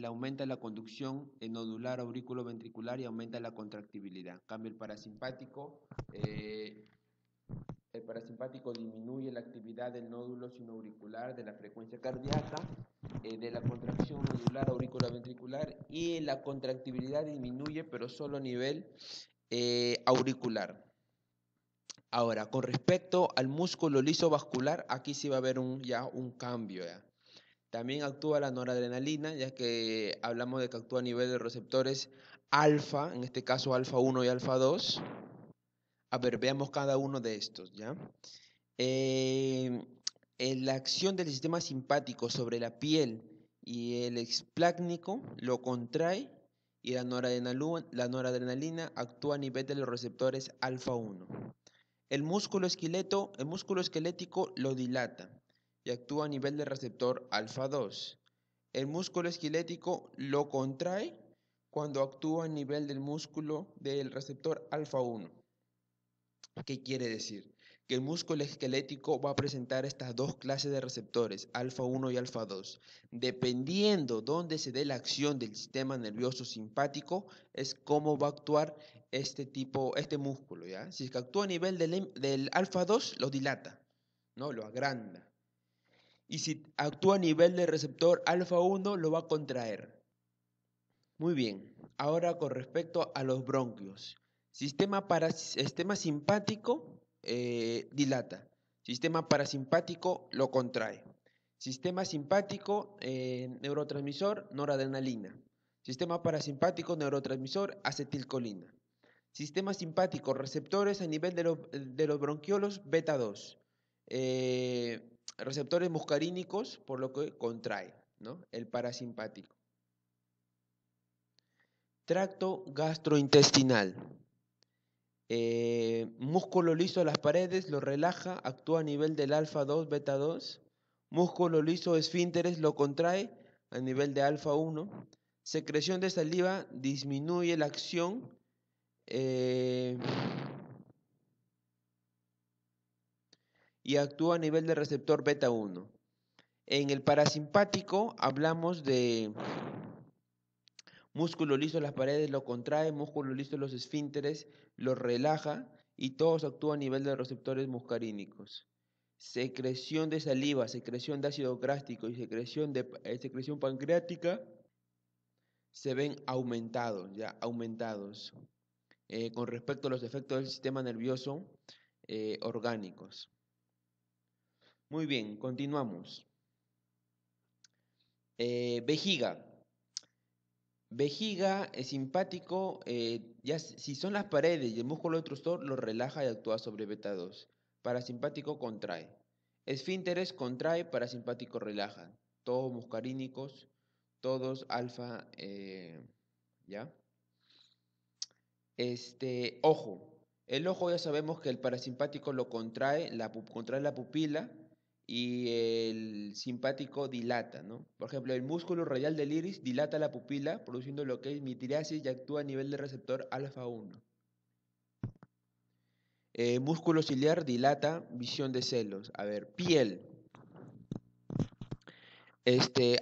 aumenta la conducción nodular aurículo-ventricular y aumenta la contractibilidad. En cambio, el parasimpático disminuye la actividad del nódulo sinoauricular, de la frecuencia cardíaca, de la contracción nodular aurículo-ventricular, y la contractibilidad disminuye, pero solo a nivel auricular. Ahora, con respecto al músculo liso vascular, aquí sí va a haber ya un cambio, ¿ya? También actúa la noradrenalina, ya que hablamos de que actúa a nivel de receptores alfa, en este caso alfa 1 y alfa 2. A ver, veamos cada uno de estos, ¿ya? En la acción del sistema simpático sobre la piel y el explácnico lo contrae, y la noradrenalina actúa a nivel de los receptores alfa 1. El músculo esquelético lo dilata y actúa a nivel del receptor alfa 2. El músculo esquelético lo contrae cuando actúa a nivel del músculo del receptor alfa 1. ¿Qué quiere decir? Que el músculo esquelético va a presentar estas dos clases de receptores, alfa 1 y alfa 2. Dependiendo dónde se dé la acción del sistema nervioso simpático, es cómo va a actuar este músculo, ¿ya? Si es que actúa a nivel del alfa 2, lo dilata, ¿no? Lo agranda. Y si actúa a nivel del receptor alfa 1, lo va a contraer. Muy bien, ahora con respecto a los bronquios. Sistema simpático dilata. Sistema parasimpático lo contrae. Sistema simpático, neurotransmisor, noradrenalina. Sistema parasimpático, neurotransmisor, acetilcolina. Sistema simpático, receptores a nivel de los bronquiolos, beta 2. Receptores muscarínicos, por lo que contrae, ¿no? El parasimpático. Tracto gastrointestinal. Músculo liso a las paredes, lo relaja, actúa a nivel del alfa 2, beta 2. Músculo liso esfínteres, lo contrae, a nivel de alfa 1. Secreción de saliva disminuye la acción y actúa a nivel de receptor beta 1. En el parasimpático hablamos de músculo liso de las paredes, lo contrae, músculo liso de los esfínteres, lo relaja y todos actúan a nivel de receptores muscarínicos. Secreción de saliva, secreción de ácido grástico y secreción pancreática se ven aumentados con respecto a los efectos del sistema nervioso orgánicos. Muy bien, continuamos. Vejiga. Vejiga es simpático, si son las paredes y el músculo obstructor lo relaja y actúa sobre beta 2. Parasimpático contrae. Esfínteres contrae, parasimpático relaja. Todos muscarínicos, todos alfa, ¿ya? Ojo. El ojo ya sabemos que el parasimpático lo contrae la pupila y el simpático dilata, ¿no? Por ejemplo, el músculo radial del iris dilata la pupila, produciendo lo que es mitiasis y actúa a nivel de receptor alfa 1. Músculo ciliar dilata visión de celos. A ver, piel.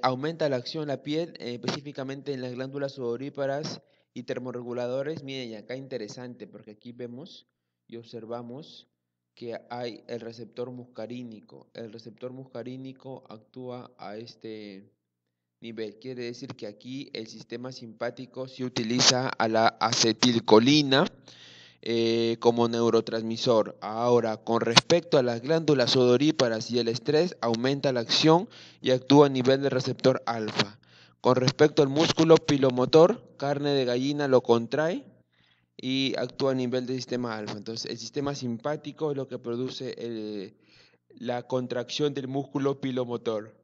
Aumenta la acción en la piel, específicamente en las glándulas sudoríparas y termorreguladores. Miren, acá interesante, porque aquí vemos y observamos que hay el receptor muscarínico. El receptor muscarínico actúa a este nivel. Quiere decir que aquí el sistema simpático se utiliza a la acetilcolina como neurotransmisor. Ahora, con respecto a las glándulas sudoríparas y el estrés, aumenta la acción y actúa a nivel de receptor alfa. Con respecto al músculo pilomotor, carne de gallina lo contrae y actúa a nivel del sistema alfa. Entonces, el sistema simpático es lo que produce la contracción del músculo pilomotor,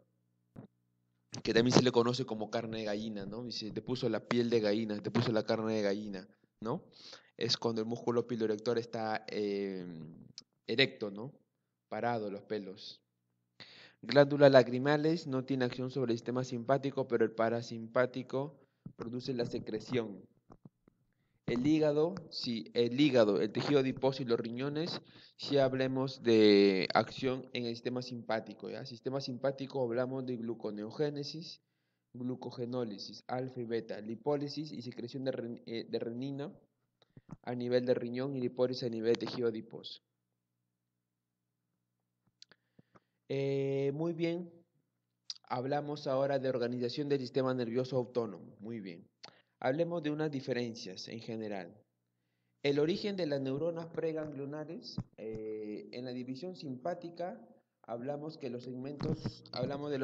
que también se le conoce como carne de gallina, ¿no? Dice, te puso la piel de gallina, te puso la carne de gallina, ¿no? Es cuando el músculo piloerector está erecto, ¿no? Parado los pelos. Glándulas lacrimales no tiene acción sobre el sistema simpático, pero el parasimpático produce la secreción. El hígado, sí, el tejido adiposo y los riñones, si hablemos de acción en el sistema simpático, ¿ya? Sistema simpático hablamos de gluconeogénesis, glucogenólisis, alfa y beta, lipólisis y secreción de renina a nivel de riñón y lipólisis a nivel de tejido adiposo. Muy bien, hablamos ahora de organización del sistema nervioso autónomo. Muy bien, hablemos de unas diferencias en general. El origen de las neuronas preganglionares, en la división simpática hablamos de los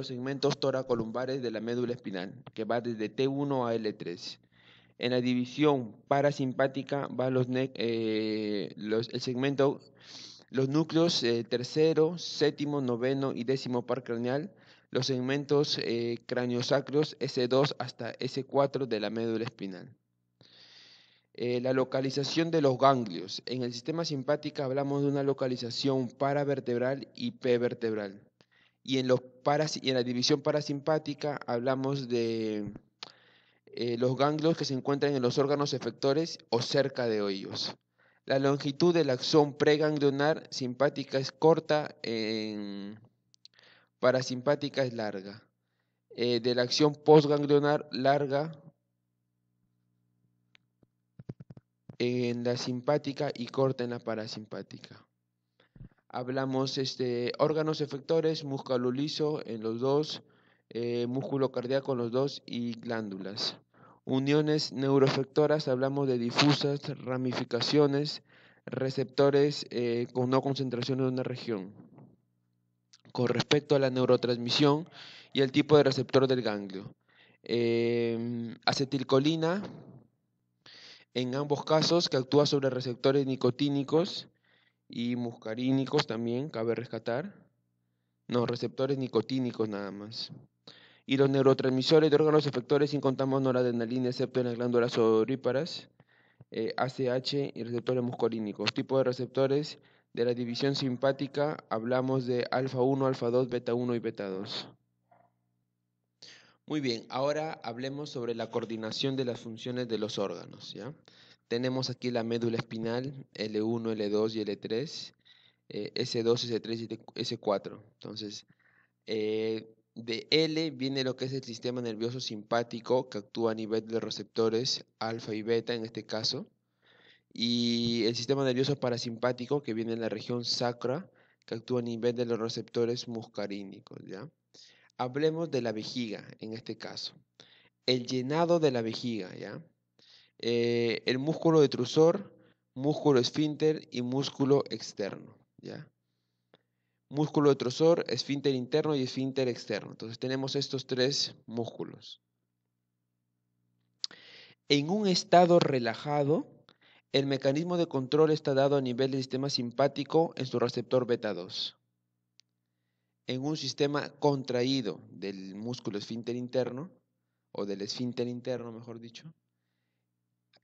segmentos toracolumbares de la médula espinal, que va desde T1 a L3. En la división parasimpática van los núcleos tercero, séptimo, noveno y décimo par craneal, los segmentos craniosacros S2 hasta S4 de la médula espinal. La localización de los ganglios. En el sistema simpático hablamos de una localización paravertebral y prevertebral. Y en la división parasimpática hablamos de los ganglios que se encuentran en los órganos efectores o cerca de ellos. La longitud del axón preganglionar simpática es corta, parasimpática es larga. De la acción postganglionar larga en la simpática y corta en la parasimpática. Hablamos órganos efectores, músculo liso en los dos, músculo cardíaco en los dos y glándulas. Uniones neuroefectoras, hablamos de difusas, ramificaciones, receptores con no concentración en una región. Con respecto a la neurotransmisión y el tipo de receptor del ganglio. Acetilcolina, en ambos casos, que actúa sobre receptores nicotínicos y muscarínicos también, cabe rescatar. No, receptores nicotínicos nada más. Y los neurotransmisores de órganos efectores, sin contamos noradrenalina, excepto en las glándulas sudoríparas, ACH y receptores muscarínicos. Tipo de receptores de la división simpática, hablamos de alfa 1, alfa 2, beta 1 y beta 2. Muy bien, ahora hablemos sobre la coordinación de las funciones de los órganos, ¿ya? Tenemos aquí la médula espinal, L1, L2 y L3, S2, S3 y S4. Entonces, de L viene lo que es el sistema nervioso simpático, que actúa a nivel de los receptores alfa y beta en este caso, y el sistema nervioso parasimpático, que viene en la región sacra, que actúa a nivel de los receptores muscarínicos, ¿ya? Hablemos de la vejiga en este caso. El llenado de la vejiga, ¿ya? El músculo detrusor, músculo esfínter y músculo externo, ¿ya? Músculo detrusor, esfínter interno y esfínter externo. Entonces tenemos estos tres músculos. En un estado relajado, el mecanismo de control está dado a nivel del sistema simpático en su receptor beta 2. En un sistema contraído del músculo esfínter interno, o del esfínter interno, mejor dicho,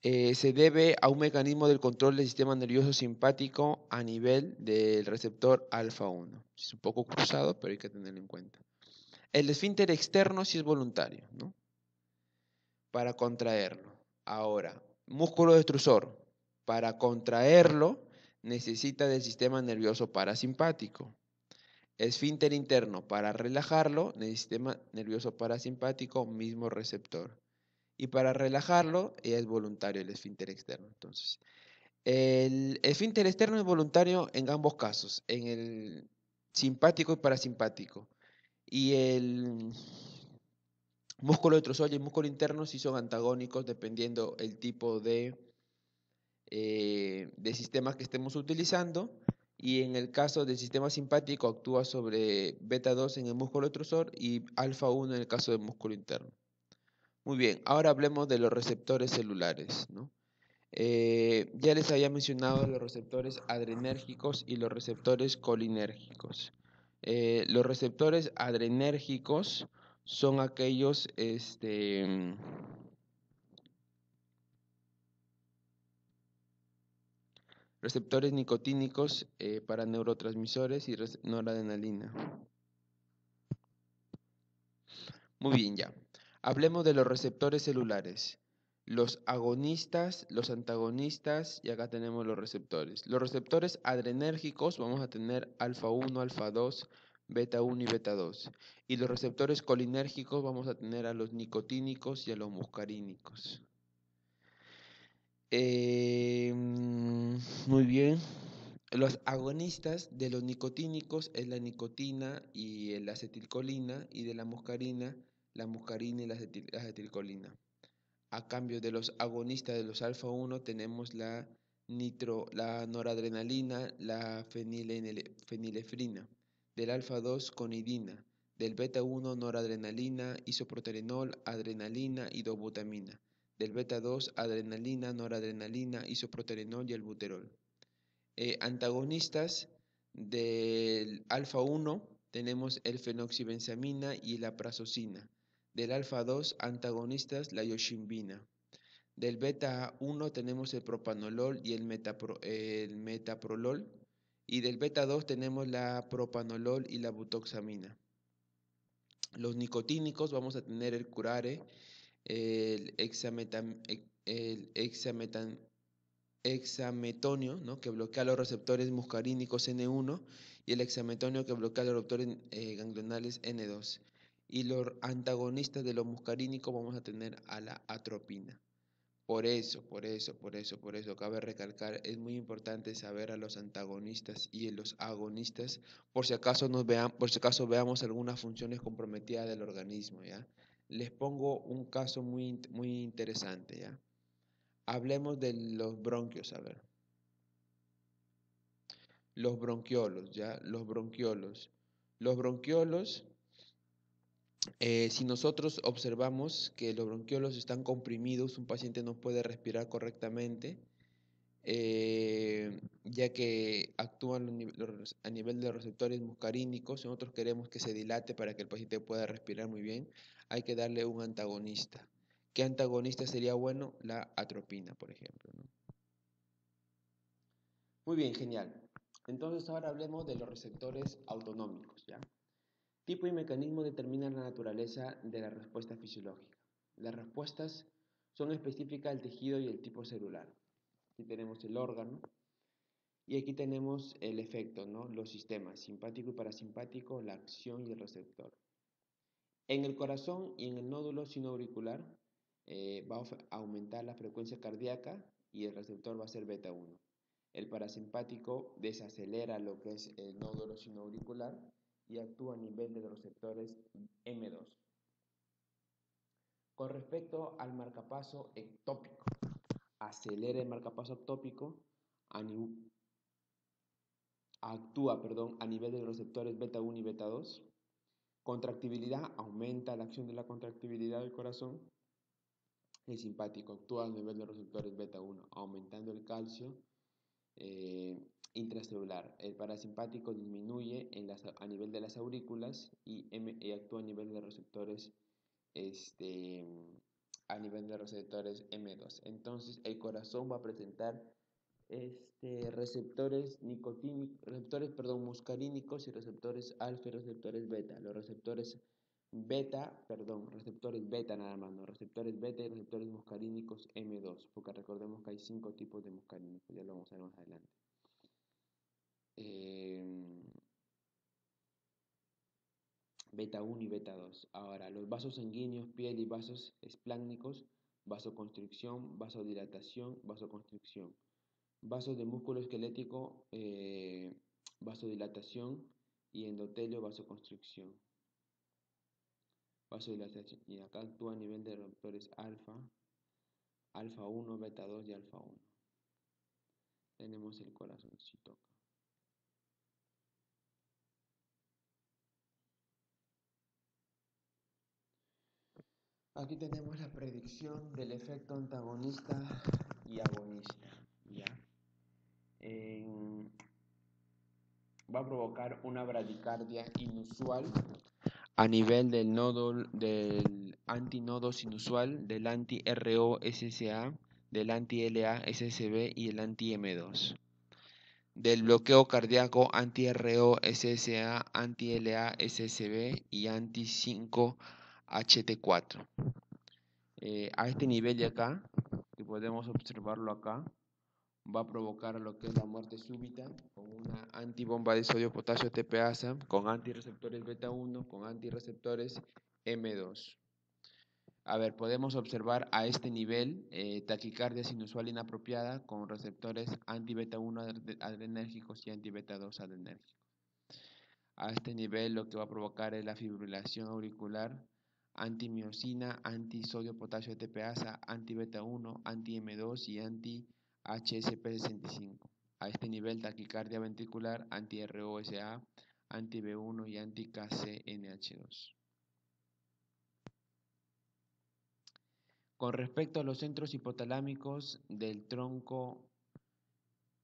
se debe a un mecanismo del control del sistema nervioso simpático a nivel del receptor alfa 1. Es un poco cruzado, pero hay que tenerlo en cuenta. El esfínter externo sí es voluntario, ¿no? Para contraerlo. Ahora, músculo detrusor. Para contraerlo necesita del sistema nervioso parasimpático. Esfínter interno. Para relajarlo, del sistema nervioso parasimpático, mismo receptor. Y para relajarlo, es voluntario el esfínter externo. Entonces, el esfínter externo es voluntario en ambos casos, en el simpático y parasimpático. Y el músculo detrusor y el músculo interno sí son antagónicos dependiendo el tipo de sistema que estemos utilizando. Y en el caso del sistema simpático actúa sobre beta 2 en el músculo detrusor y alfa 1 en el caso del músculo interno. Muy bien, ahora hablemos de los receptores celulares, ¿no? Ya les había mencionado los receptores adrenérgicos y los receptores colinérgicos. Los receptores adrenérgicos son aquellos receptores nicotínicos para neurotransmisores y noradrenalina. Muy bien, ya. Hablemos de los receptores celulares. Los agonistas, los antagonistas, y acá tenemos los receptores. Los receptores adrenérgicos vamos a tener alfa 1, alfa 2, beta 1 y beta 2. Y los receptores colinérgicos vamos a tener a los nicotínicos y a los muscarínicos. Muy bien. Los agonistas de los nicotínicos es la nicotina y la acetilcolina, y de la muscarina y la acetilcolina. A cambio de los agonistas de los alfa 1 tenemos la noradrenalina, la fenilefrina, del alfa 2 conidina, del beta 1 noradrenalina, isoproterenol, adrenalina y dobutamina, del beta 2 adrenalina, noradrenalina, isoproterenol y el buterol. Antagonistas del alfa 1 tenemos el fenoxibenzamina y la prazosina. Del alfa 2 antagonistas la yoshimbina. Del beta 1 tenemos el propanolol y el metaprolol. Y del beta 2 tenemos la propanolol y la butoxamina. Los nicotínicos vamos a tener el curare, el hexametonio, ¿no? Que bloquea los receptores muscarínicos N1, y el hexametonio que bloquea los receptores ganglionales N2. Y los antagonistas de los muscarínicos vamos a tener a la atropina. Por eso, cabe recalcar, es muy importante saber a los antagonistas y a los agonistas, por si acaso veamos algunas funciones comprometidas del organismo, ¿ya? Les pongo un caso muy, muy interesante, ¿ya? Hablemos de los bronquios, a ver. Los bronquiolos, ¿ya? Los bronquiolos. Los bronquiolos, si nosotros observamos que los bronquiolos están comprimidos, un paciente no puede respirar correctamente, ya que actúan a nivel de los receptores muscarínicos. Si nosotros queremos que se dilate para que el paciente pueda respirar muy bien, hay que darle un antagonista. ¿Qué antagonista sería bueno? La atropina, por ejemplo, ¿no? Muy bien, genial. Entonces ahora hablemos de los receptores autonómicos, ¿ya? Tipo y mecanismo determinan la naturaleza de la respuesta fisiológica. Las respuestas son específicas del tejido y el tipo celular. Aquí tenemos el órgano y aquí tenemos el efecto, ¿no? Los sistemas simpático y parasimpático, la acción y el receptor. En el corazón y en el nódulo sinoauricular va a aumentar la frecuencia cardíaca y el receptor va a ser beta 1. El parasimpático desacelera lo que es el nódulo sinoauricular y actúa a nivel de los receptores M2. Con respecto al marcapaso ectópico, acelera el marcapaso ectópico, actúa a nivel de los receptores beta 1 y beta 2. Contractibilidad, aumenta la acción de la contractibilidad del corazón. El simpático actúa a nivel de los receptores beta 1, aumentando el calcio intracelular. El parasimpático disminuye a nivel de las aurículas y actúa a nivel de receptores M2. Entonces el corazón va a presentar receptores muscarínicos y receptores alfa y receptores beta. Los receptores receptores beta nada más, no, receptores beta y receptores muscarínicos M2, porque recordemos que hay 5 tipos de muscarínicos, ya lo vamos a ver más adelante. Beta 1 y beta 2. Ahora, los vasos sanguíneos, piel y vasos espláncnicos, vasoconstricción, vasodilatación, vasoconstricción. Vasos de músculo esquelético, vasodilatación y endotelio, vasoconstricción. Vasodilatación. Y acá actúa a nivel de receptores alfa 1, beta 2 y alfa 1. Tenemos el corazoncito acá. Aquí tenemos la predicción del efecto antagonista y agonista. ¿Ya? Va a provocar una bradicardia inusual a nivel del antinodo sinusual, del anti-RO-SSA, del anti-LA-SSB y el anti-M2. Del bloqueo cardíaco anti-RO-SSA, anti-LA-SSB y anti-5-HT4. A este nivel de acá, que podemos observarlo acá, va a provocar lo que es la muerte súbita con una antibomba de sodio potasio TPasa, con antirreceptores beta 1, con antirreceptores M2. A ver, podemos observar a este nivel taquicardia sinusual inapropiada con receptores anti-beta 1 adrenérgicos y anti-beta 2 adrenérgicos. A este nivel lo que va a provocar es la fibrilación auricular, antimiosina, antisodio potasio TPasa, anti-beta 1, anti-M2 y anti-HSP65. A este nivel taquicardia ventricular, anti-ROSA, anti-B1 y anti-KCNH2. Con respecto a los centros hipotalámicos del tronco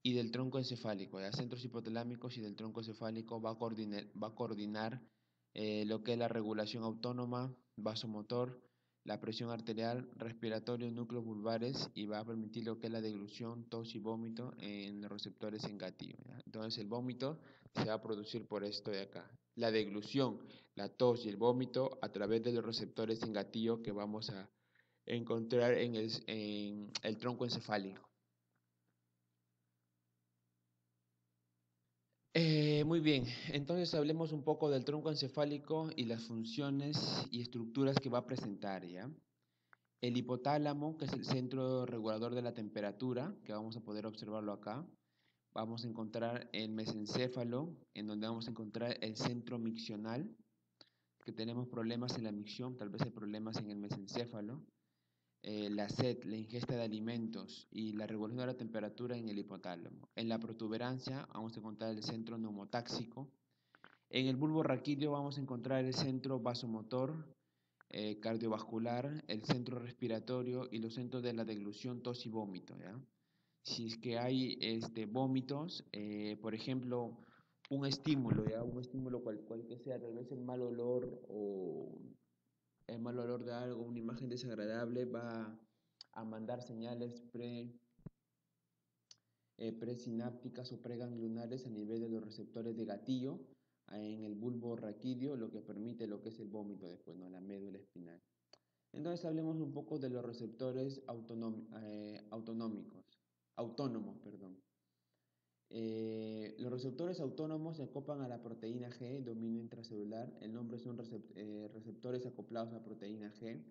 y del tronco encefálico, de centros hipotalámicos y del tronco encefálico va a coordinar lo que es la regulación autónoma, vasomotor, la presión arterial, respiratorio, núcleos vulvares y va a permitir lo que es la deglución, tos y vómito en los receptores en gatillo. ¿Ya? Entonces el vómito se va a producir por esto de acá. La deglución, la tos y el vómito a través de los receptores en gatillo que vamos a encontrar en el tronco encefálico. Muy bien, entonces hablemos un poco del tronco encefálico y las funciones y estructuras que va a presentar, ¿ya? El hipotálamo, que es el centro regulador de la temperatura, que vamos a poder observarlo acá. Vamos a encontrar el mesencéfalo, en donde vamos a encontrar el centro miccional, que tenemos problemas en la micción, tal vez hay problemas en el mesencéfalo. La sed, la ingesta de alimentos y la regulación de la temperatura en el hipotálamo. En la protuberancia vamos a encontrar el centro neumotáxico. En el bulbo raquídeo vamos a encontrar el centro vasomotor, cardiovascular, el centro respiratorio y los centros de la deglución, tos y vómito. ¿Ya? Si es que hay vómitos, por ejemplo, un estímulo, ¿ya? Un estímulo cual que sea, tal vez el mal olor o el mal olor de algo, una imagen desagradable, va a mandar señales presinápticas o preganglionares a nivel de los receptores de gatillo en el bulbo raquídeo, lo que permite lo que es el vómito después, ¿no? La médula espinal. Entonces hablemos un poco de los receptores autónomos, perdón. Los receptores autónomos se acoplan a la proteína G, dominio intracelular. El nombre son receptores acoplados a proteína G.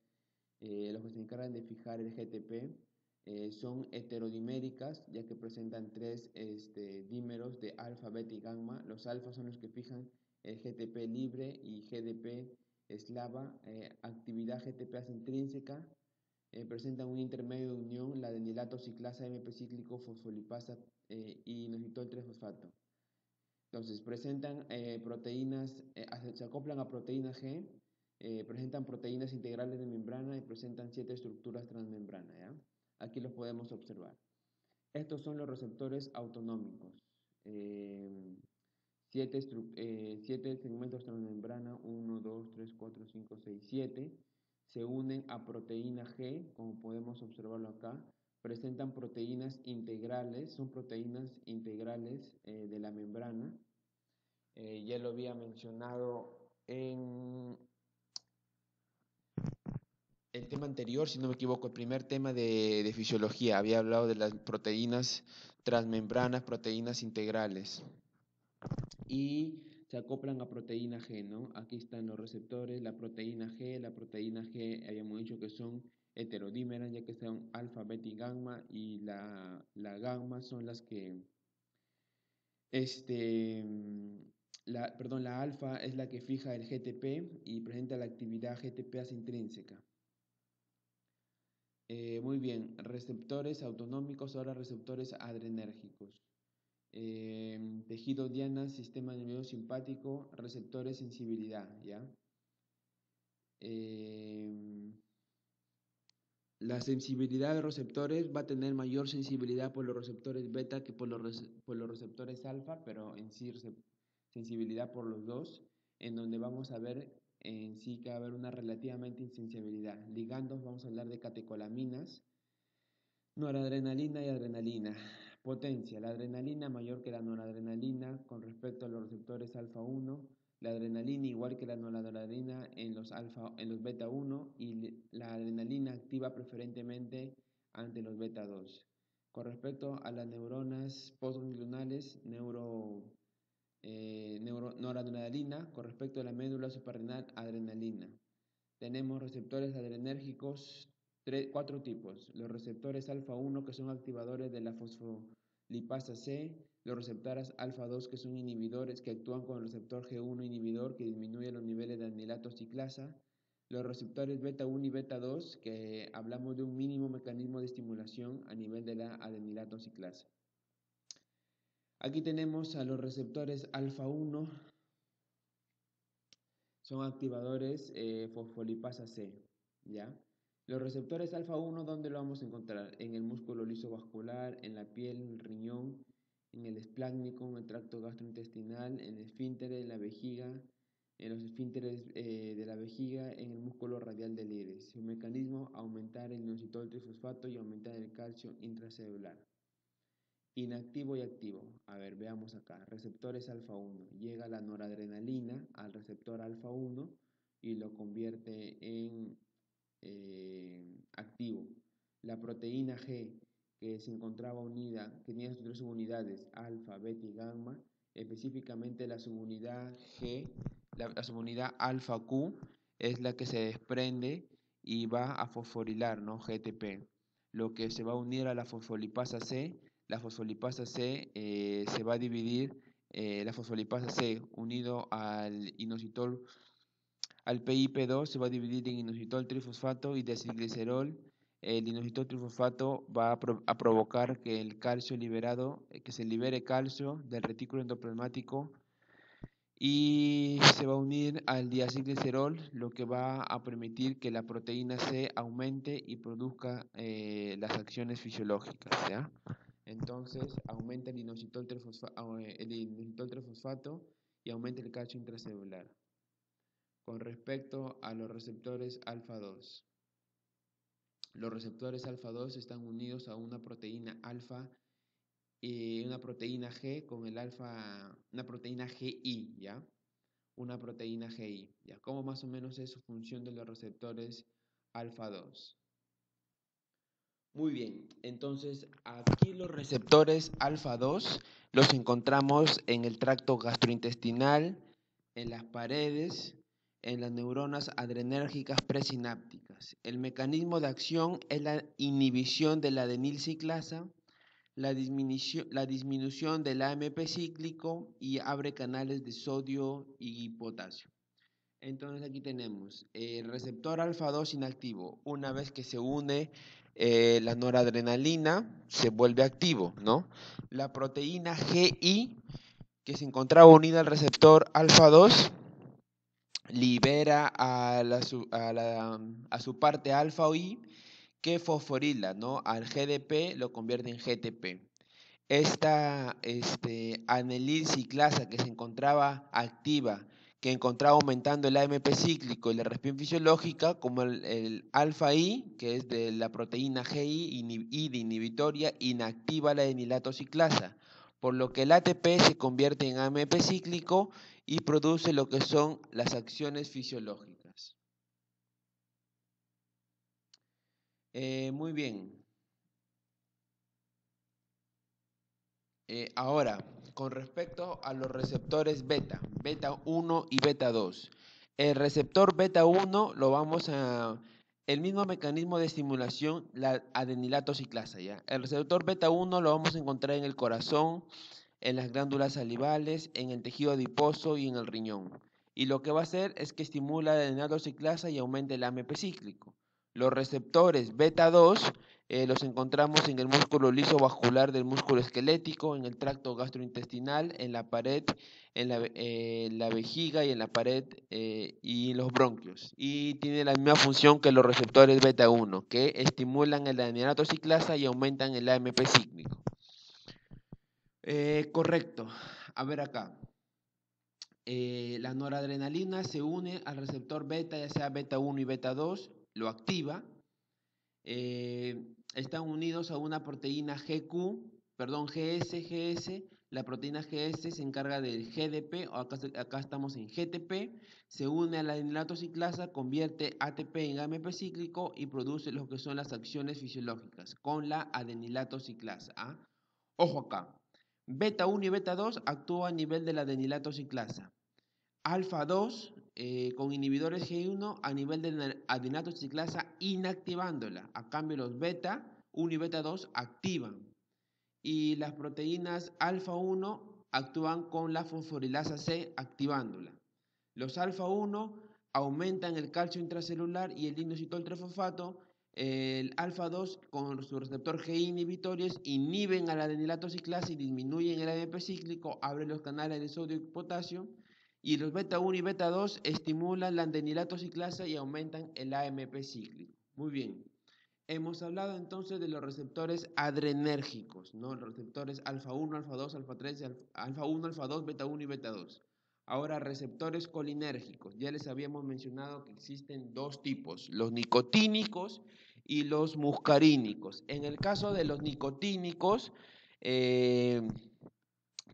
Los que se encargan de fijar el GTP son heterodiméricas, ya que presentan tres dímeros de alfa, beta y gamma. Los alfa son los que fijan el GTP libre y GDP eslava. Actividad GTPase intrínseca. Presentan un intermedio de unión, la adenilato ciclasa MP cíclico fosfolipasa y inositol 3-fosfato. Entonces, presentan proteínas, se acoplan a proteína G, presentan proteínas integrales de membrana y presentan 7 estructuras transmembrana, ¿ya? Aquí los podemos observar. Estos son los receptores autonómicos. 7 segmentos transmembrana, 1, 2, 3, 4, 5, 6, 7, se unen a proteína G, como podemos observarlo acá. Presentan proteínas integrales, son proteínas integrales de la membrana. Ya lo había mencionado en el tema anterior, si no me equivoco, el primer tema de fisiología. Había hablado de las proteínas transmembranas, proteínas integrales. Y se acoplan a proteína G, ¿no? Aquí están los receptores, la proteína G habíamos dicho que son heterodímeras, ya que son alfa, beta y gamma, y la gamma son las que, la alfa es la que fija el GTP y presenta la actividad GTPase intrínseca. Muy bien, receptores autonómicos, ahora receptores adrenérgicos. Tejido diana, sistema nervioso simpático, receptores sensibilidad, ¿ya? La sensibilidad de receptores va a tener mayor sensibilidad por los receptores beta que por los receptores alfa, pero en sí sensibilidad por los dos, en donde vamos a ver en sí que va a haber una relativamente insensibilidad. Ligandos, vamos a hablar de catecolaminas, noradrenalina y adrenalina. Potencia, la adrenalina mayor que la noradrenalina con respecto a los receptores alfa 1, la adrenalina igual que la noradrenalina en los beta 1 y la adrenalina activa preferentemente ante los beta 2. Con respecto a las neuronas postganglionales, noradrenalina, con respecto a la médula suprarrenal, adrenalina. Tenemos receptores adrenérgicos, 4 tipos. Los receptores alfa 1 que son activadores de la fosfolipasa C, los receptores alfa 2 que son inhibidores que actúan con el receptor G1 inhibidor que disminuye los niveles de adenilato ciclasa, los receptores beta 1 y beta 2 que hablamos de un mínimo mecanismo de estimulación a nivel de la adenilato ciclasa. Aquí tenemos a los receptores alfa 1, son activadores fosfolipasa C, ¿ya? Los receptores alfa 1, ¿dónde lo vamos a encontrar? En el músculo liso vascular, en la piel, en el riñón, en el esplácnico, en el tracto gastrointestinal, en el esfínter, en la vejiga, en los esfínteres de la vejiga, en el músculo radial del iris. Su mecanismo, aumentar el inositol trifosfato y aumentar el calcio intracelular. Inactivo y activo. A ver, veamos acá. Receptores alfa 1. Llega la noradrenalina al receptor alfa 1 y lo convierte en activo. La proteína G que se encontraba unida, que tenía sus 3 subunidades, alfa, beta y gamma, específicamente la subunidad G, la subunidad alfa Q es la que se desprende y va a fosforilar, ¿no? GTP. Lo que se va a unir a la fosfolipasa C, la fosfolipasa C se va a dividir, la fosfolipasa C unido al inositol, al PIP2 se va a dividir en inositol trifosfato y desilglicerol. El inositol trifosfato va a provocar que el calcio liberado, que se libere calcio del retículo endoplasmático y se va a unir al diacilglicerol, lo que va a permitir que la proteína C aumente y produzca las acciones fisiológicas, ¿ya? Entonces aumenta el inositol trifosfato y aumenta el calcio intracelular. Con respecto a los receptores alfa 2. Los receptores alfa 2 están unidos a una proteína alfa y una proteína G con el alfa, una proteína GI, ¿ya? una proteína GI. ¿Ya? ¿Cómo más o menos es su función de los receptores alfa 2? Muy bien, entonces aquí los receptores alfa 2 los encontramos en el tracto gastrointestinal, en las paredes, en las neuronas adrenérgicas presinápticas. El mecanismo de acción es la inhibición de la adenilciclasa, la disminución del AMP cíclico y abre canales de sodio y potasio. Entonces aquí tenemos el receptor alfa 2 inactivo. Una vez que se une la noradrenalina, se vuelve activo, ¿no? La proteína GI, que se encontraba unida al receptor alfa 2, libera a su parte alfa o I, que fosforila, ¿no? Al GDP lo convierte en GTP. Esta anililciclasa que se encontraba activa, que encontraba aumentando el AMP cíclico y la respiración fisiológica, como el alfa I, que es de la proteína GI I de inhibitoria, inactiva la enilatociclasa, por lo que el ATP se convierte en AMP cíclico y produce lo que son las acciones fisiológicas. Muy bien. Ahora, con respecto a los receptores beta 1 y beta 2. El receptor beta 1 lo vamos a... El mismo mecanismo de estimulación, la adenilatociclasa, ¿ya? El receptor beta 1 lo vamos a encontrar en el corazón, en las glándulas salivales, en el tejido adiposo y en el riñón. Y lo que va a hacer es que estimula la adenilatociclasa y aumenta el AMP cíclico. Los receptores beta 2 los encontramos en el músculo liso vascular del músculo esquelético, en el tracto gastrointestinal, en la pared, en la vejiga y en la pared y en los bronquios. Y tiene la misma función que los receptores beta 1, que estimulan el adenilatociclasa y aumentan el AMP cíclico. Correcto. A ver acá. La noradrenalina se une al receptor beta, ya sea beta 1 y beta 2, lo activa. Están unidos a una proteína GS. La proteína GS se encarga del GDP, o acá estamos en GTP, se une a la adenilatociclasa, convierte ATP en AMP cíclico y produce lo que son las acciones fisiológicas con la adenilatociclasa. ¿Ah? Ojo acá. Beta 1 y beta 2 actúan a nivel de la adenilatociclasa. Alfa 2 con inhibidores G1 a nivel de la adenilatociclasa inactivándola. A cambio los beta 1 y beta 2 activan. Y las proteínas alfa 1 actúan con la fosforilasa C activándola. Los alfa 1 aumentan el calcio intracelular y el inositol trifosfato. El alfa 2 con su receptor GI inhibitores inhiben a la adenilatociclasa y disminuyen el AMP cíclico, abren los canales de sodio y potasio. Y los beta 1 y beta 2 estimulan la adenilatociclasa y aumentan el AMP cíclico. Muy bien. Hemos hablado entonces de los receptores adrenérgicos, ¿no? Los receptores alfa 1, alfa 2, alfa 3, alfa 1, alfa 2, beta 1 y beta 2. Ahora, receptores colinérgicos. Ya les habíamos mencionado que existen dos tipos, los nicotínicos y los muscarínicos. En el caso de los nicotínicos,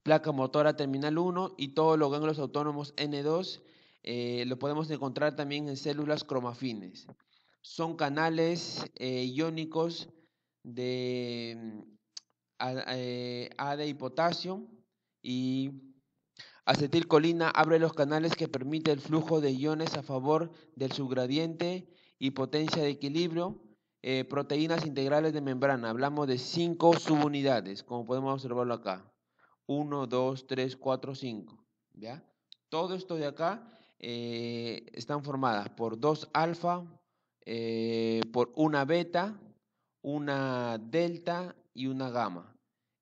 placa motora terminal 1 y todos los ganglios autónomos N2 lo podemos encontrar también en células cromafines. Son canales iónicos de AD y potasio, y acetilcolina abre los canales que permite el flujo de iones a favor del subgradiente y potencia de equilibrio. Proteínas integrales de membrana, hablamos de 5 subunidades, como podemos observarlo acá. 1, 2, 3, 4, 5. ¿Ya? Todo esto de acá están formadas por 2 alfa, por una beta, una delta y una gamma.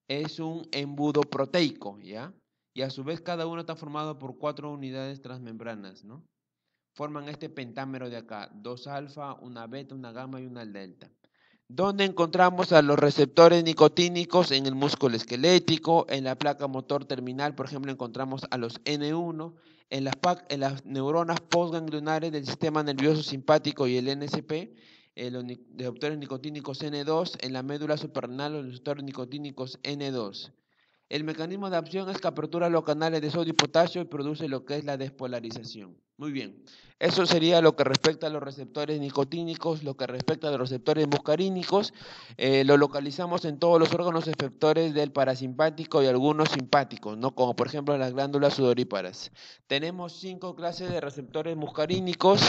Es un embudo proteico, ¿ya? Y a su vez cada uno está formado por 4 unidades transmembranas, ¿no? Forman este pentámero de acá, 2 alfa, una beta, una gamma y una delta. ¿Dónde encontramos a los receptores nicotínicos? En el músculo esquelético, en la placa motor terminal, por ejemplo, encontramos a los N1, en las neuronas postganglionares del sistema nervioso simpático y el NSP, los receptores nicotínicos N2, en la médula suprarrenal los receptores nicotínicos N2. El mecanismo de acción es que apertura los canales de sodio y potasio y produce lo que es la despolarización. Muy bien, eso sería lo que respecta a los receptores nicotínicos, lo que respecta a los receptores muscarínicos. Lo localizamos en todos los órganos efectores del parasimpático y algunos simpáticos, ¿no? Como por ejemplo las glándulas sudoríparas. Tenemos 5 clases de receptores muscarínicos.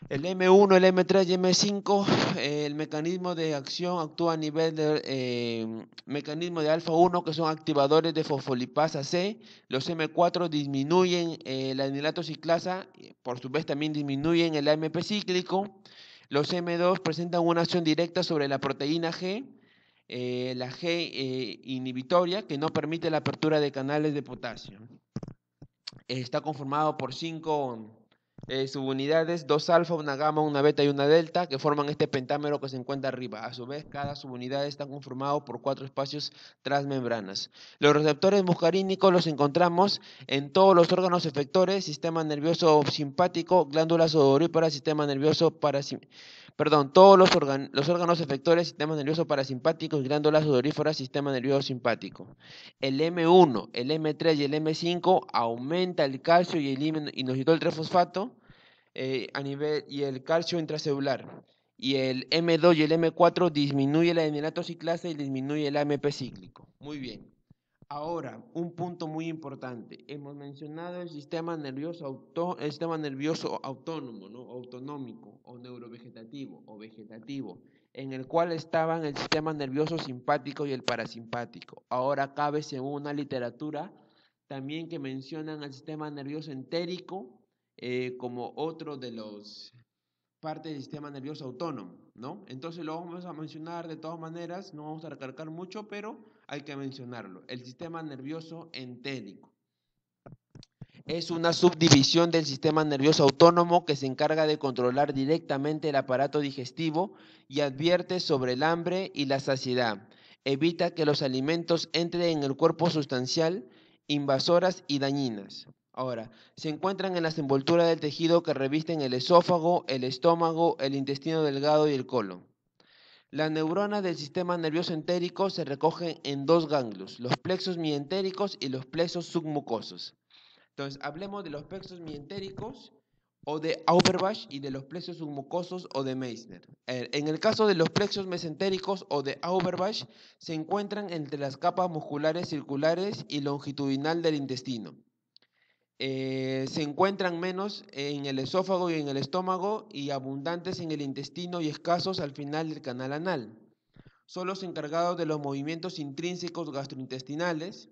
El M1, el M3 y M5, el mecanismo de acción actúa a nivel de mecanismo de alfa 1, que son activadores de fosfolipasa C. Los M4 disminuyen la anilato ciclasa, por su vez también disminuyen el AMP cíclico. Los M2 presentan una acción directa sobre la proteína G, la G inhibitoria, que no permite la apertura de canales de potasio. Está conformado por 5 subunidades, 2 alfa, una gamma, una beta y una delta, que forman este pentámero que se encuentra arriba. A su vez, cada subunidad está conformado por 4 espacios transmembranas. Los receptores muscarínicos los encontramos en todos los órganos efectores: sistema nervioso simpático, glándulas odoríparas, sistema nervioso todos los órganos efectores: sistema nervioso parasimpático y glándulas odoríferas, sistema nervioso simpático. El M1, el M3 y el M5 aumenta el calcio y el inositol trifosfato y el calcio intracelular. Y el M2 y el M4 disminuye la anilato ciclasa y disminuye el AMP cíclico. Muy bien. Ahora, un punto muy importante. Hemos mencionado el sistema nervioso autónomo, ¿no? Autonómico o neurovegetativo o vegetativo, en el cual estaban el sistema nervioso simpático y el parasimpático. Ahora cabe, según una literatura, también que mencionan al sistema nervioso entérico como otro de los parte del sistema nervioso autónomo, ¿no? Entonces lo vamos a mencionar de todas maneras, no vamos a recalcar mucho, pero hay que mencionarlo. El sistema nervioso entérico es una subdivisión del sistema nervioso autónomo que se encarga de controlar directamente el aparato digestivo y advierte sobre el hambre y la saciedad. Evita que los alimentos entren en el cuerpo sustancial, invasoras y dañinas. Ahora, se encuentran en las envolturas del tejido que revisten el esófago, el estómago, el intestino delgado y el colon. Las neuronas del sistema nervioso entérico se recogen en 2 ganglios: los plexos mientéricos y los plexos submucosos. Entonces, hablemos de los plexos mientéricos o de Auerbach y de los plexos submucosos o de Meissner. En el caso de los plexos mesentéricos o de Auerbach, se encuentran entre las capas musculares circulares y longitudinal del intestino. Se encuentran menos en el esófago y en el estómago y abundantes en el intestino y escasos al final del canal anal. Son los encargados de los movimientos intrínsecos gastrointestinales.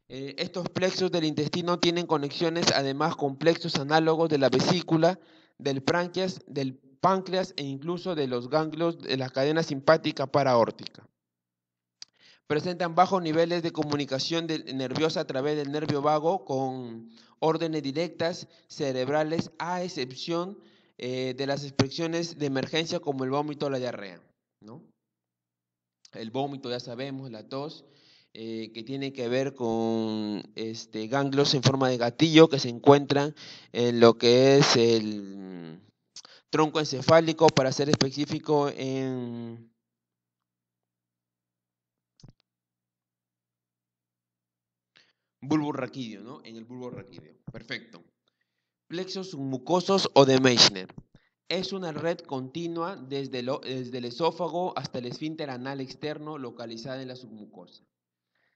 Estos plexos del intestino tienen conexiones además con plexos análogos de la vesícula, del páncreas e incluso de los ganglios de la cadena simpática paraórtica. Presentan bajos niveles de comunicación nerviosa a través del nervio vago con órdenes directas cerebrales, a excepción de las expresiones de emergencia como el vómito o la diarrea, ¿no? El vómito, ya sabemos, la tos, que tiene que ver con ganglios en forma de gatillo que se encuentran en lo que es el tronco encefálico, para ser específico, en bulbo raquídeo, ¿no? En el bulbo raquídeo. Perfecto. Plexos submucosos o de Meissner. Es una red continua desde el esófago hasta el esfínter anal externo localizada en la submucosa.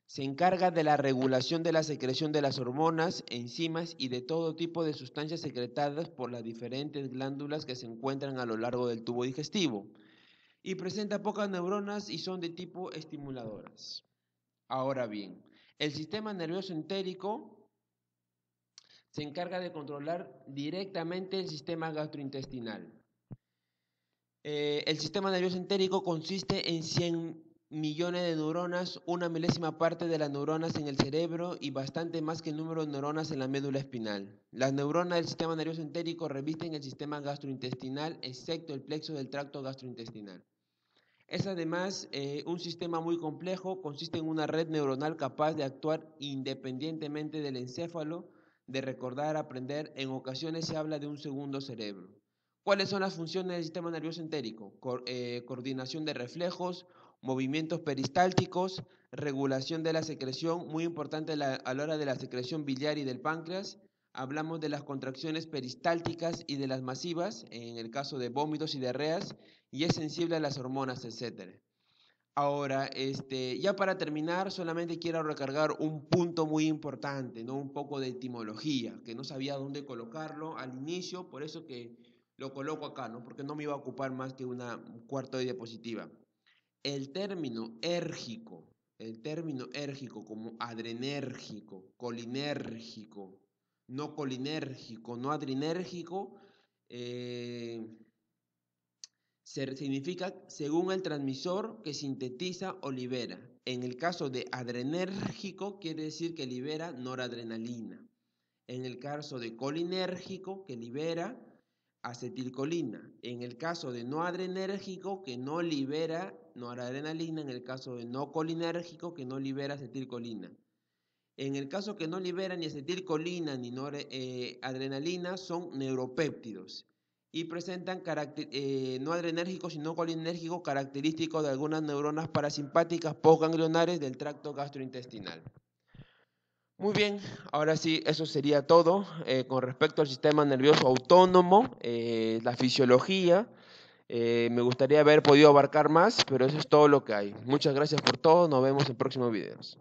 Se encarga de la regulación de la secreción de las hormonas, enzimas y de todo tipo de sustancias secretadas por las diferentes glándulas que se encuentran a lo largo del tubo digestivo. Y presenta pocas neuronas y son de tipo estimuladoras. Ahora bien, el sistema nervioso entérico se encarga de controlar directamente el sistema gastrointestinal. El sistema nervioso entérico consiste en 100 millones de neuronas, una milésima parte de las neuronas en el cerebro y bastante más que el número de neuronas en la médula espinal. Las neuronas del sistema nervioso entérico revisten el sistema gastrointestinal, excepto el plexo del tracto gastrointestinal. Es además un sistema muy complejo, consiste en una red neuronal capaz de actuar independientemente del encéfalo, de recordar, aprender. En ocasiones se habla de un segundo cerebro. ¿Cuáles son las funciones del sistema nervioso entérico? Coordinación de reflejos, movimientos peristálticos, regulación de la secreción, muy importante a la hora de la secreción biliar y del páncreas. Hablamos de las contracciones peristálticas y de las masivas, en el caso de vómitos y diarreas, y es sensible a las hormonas, etc. Ahora, ya para terminar, solamente quiero recargar un punto muy importante, ¿no? Un poco de etimología, que no sabía dónde colocarlo al inicio, por eso que lo coloco acá, ¿no? Porque no me iba a ocupar más que un cuarto de diapositiva. El término érgico como adrenérgico, colinérgico, no colinérgico, no adrenérgico, significa según el transmisor que sintetiza o libera. En el caso de adrenérgico quiere decir que libera noradrenalina. En el caso de colinérgico, que libera acetilcolina. En el caso de no adrenérgico, que no libera noradrenalina. En el caso de no colinérgico, que no libera acetilcolina. En el caso que no libera ni acetilcolina ni adrenalina, son neuropéptidos y presentan no adrenérgicos sino colinérgicos característicos de algunas neuronas parasimpáticas postganglionares del tracto gastrointestinal. Muy bien, ahora sí, eso sería todo con respecto al sistema nervioso autónomo, la fisiología. Me gustaría haber podido abarcar más, pero eso es todo lo que hay. Muchas gracias por todo, nos vemos en próximos videos.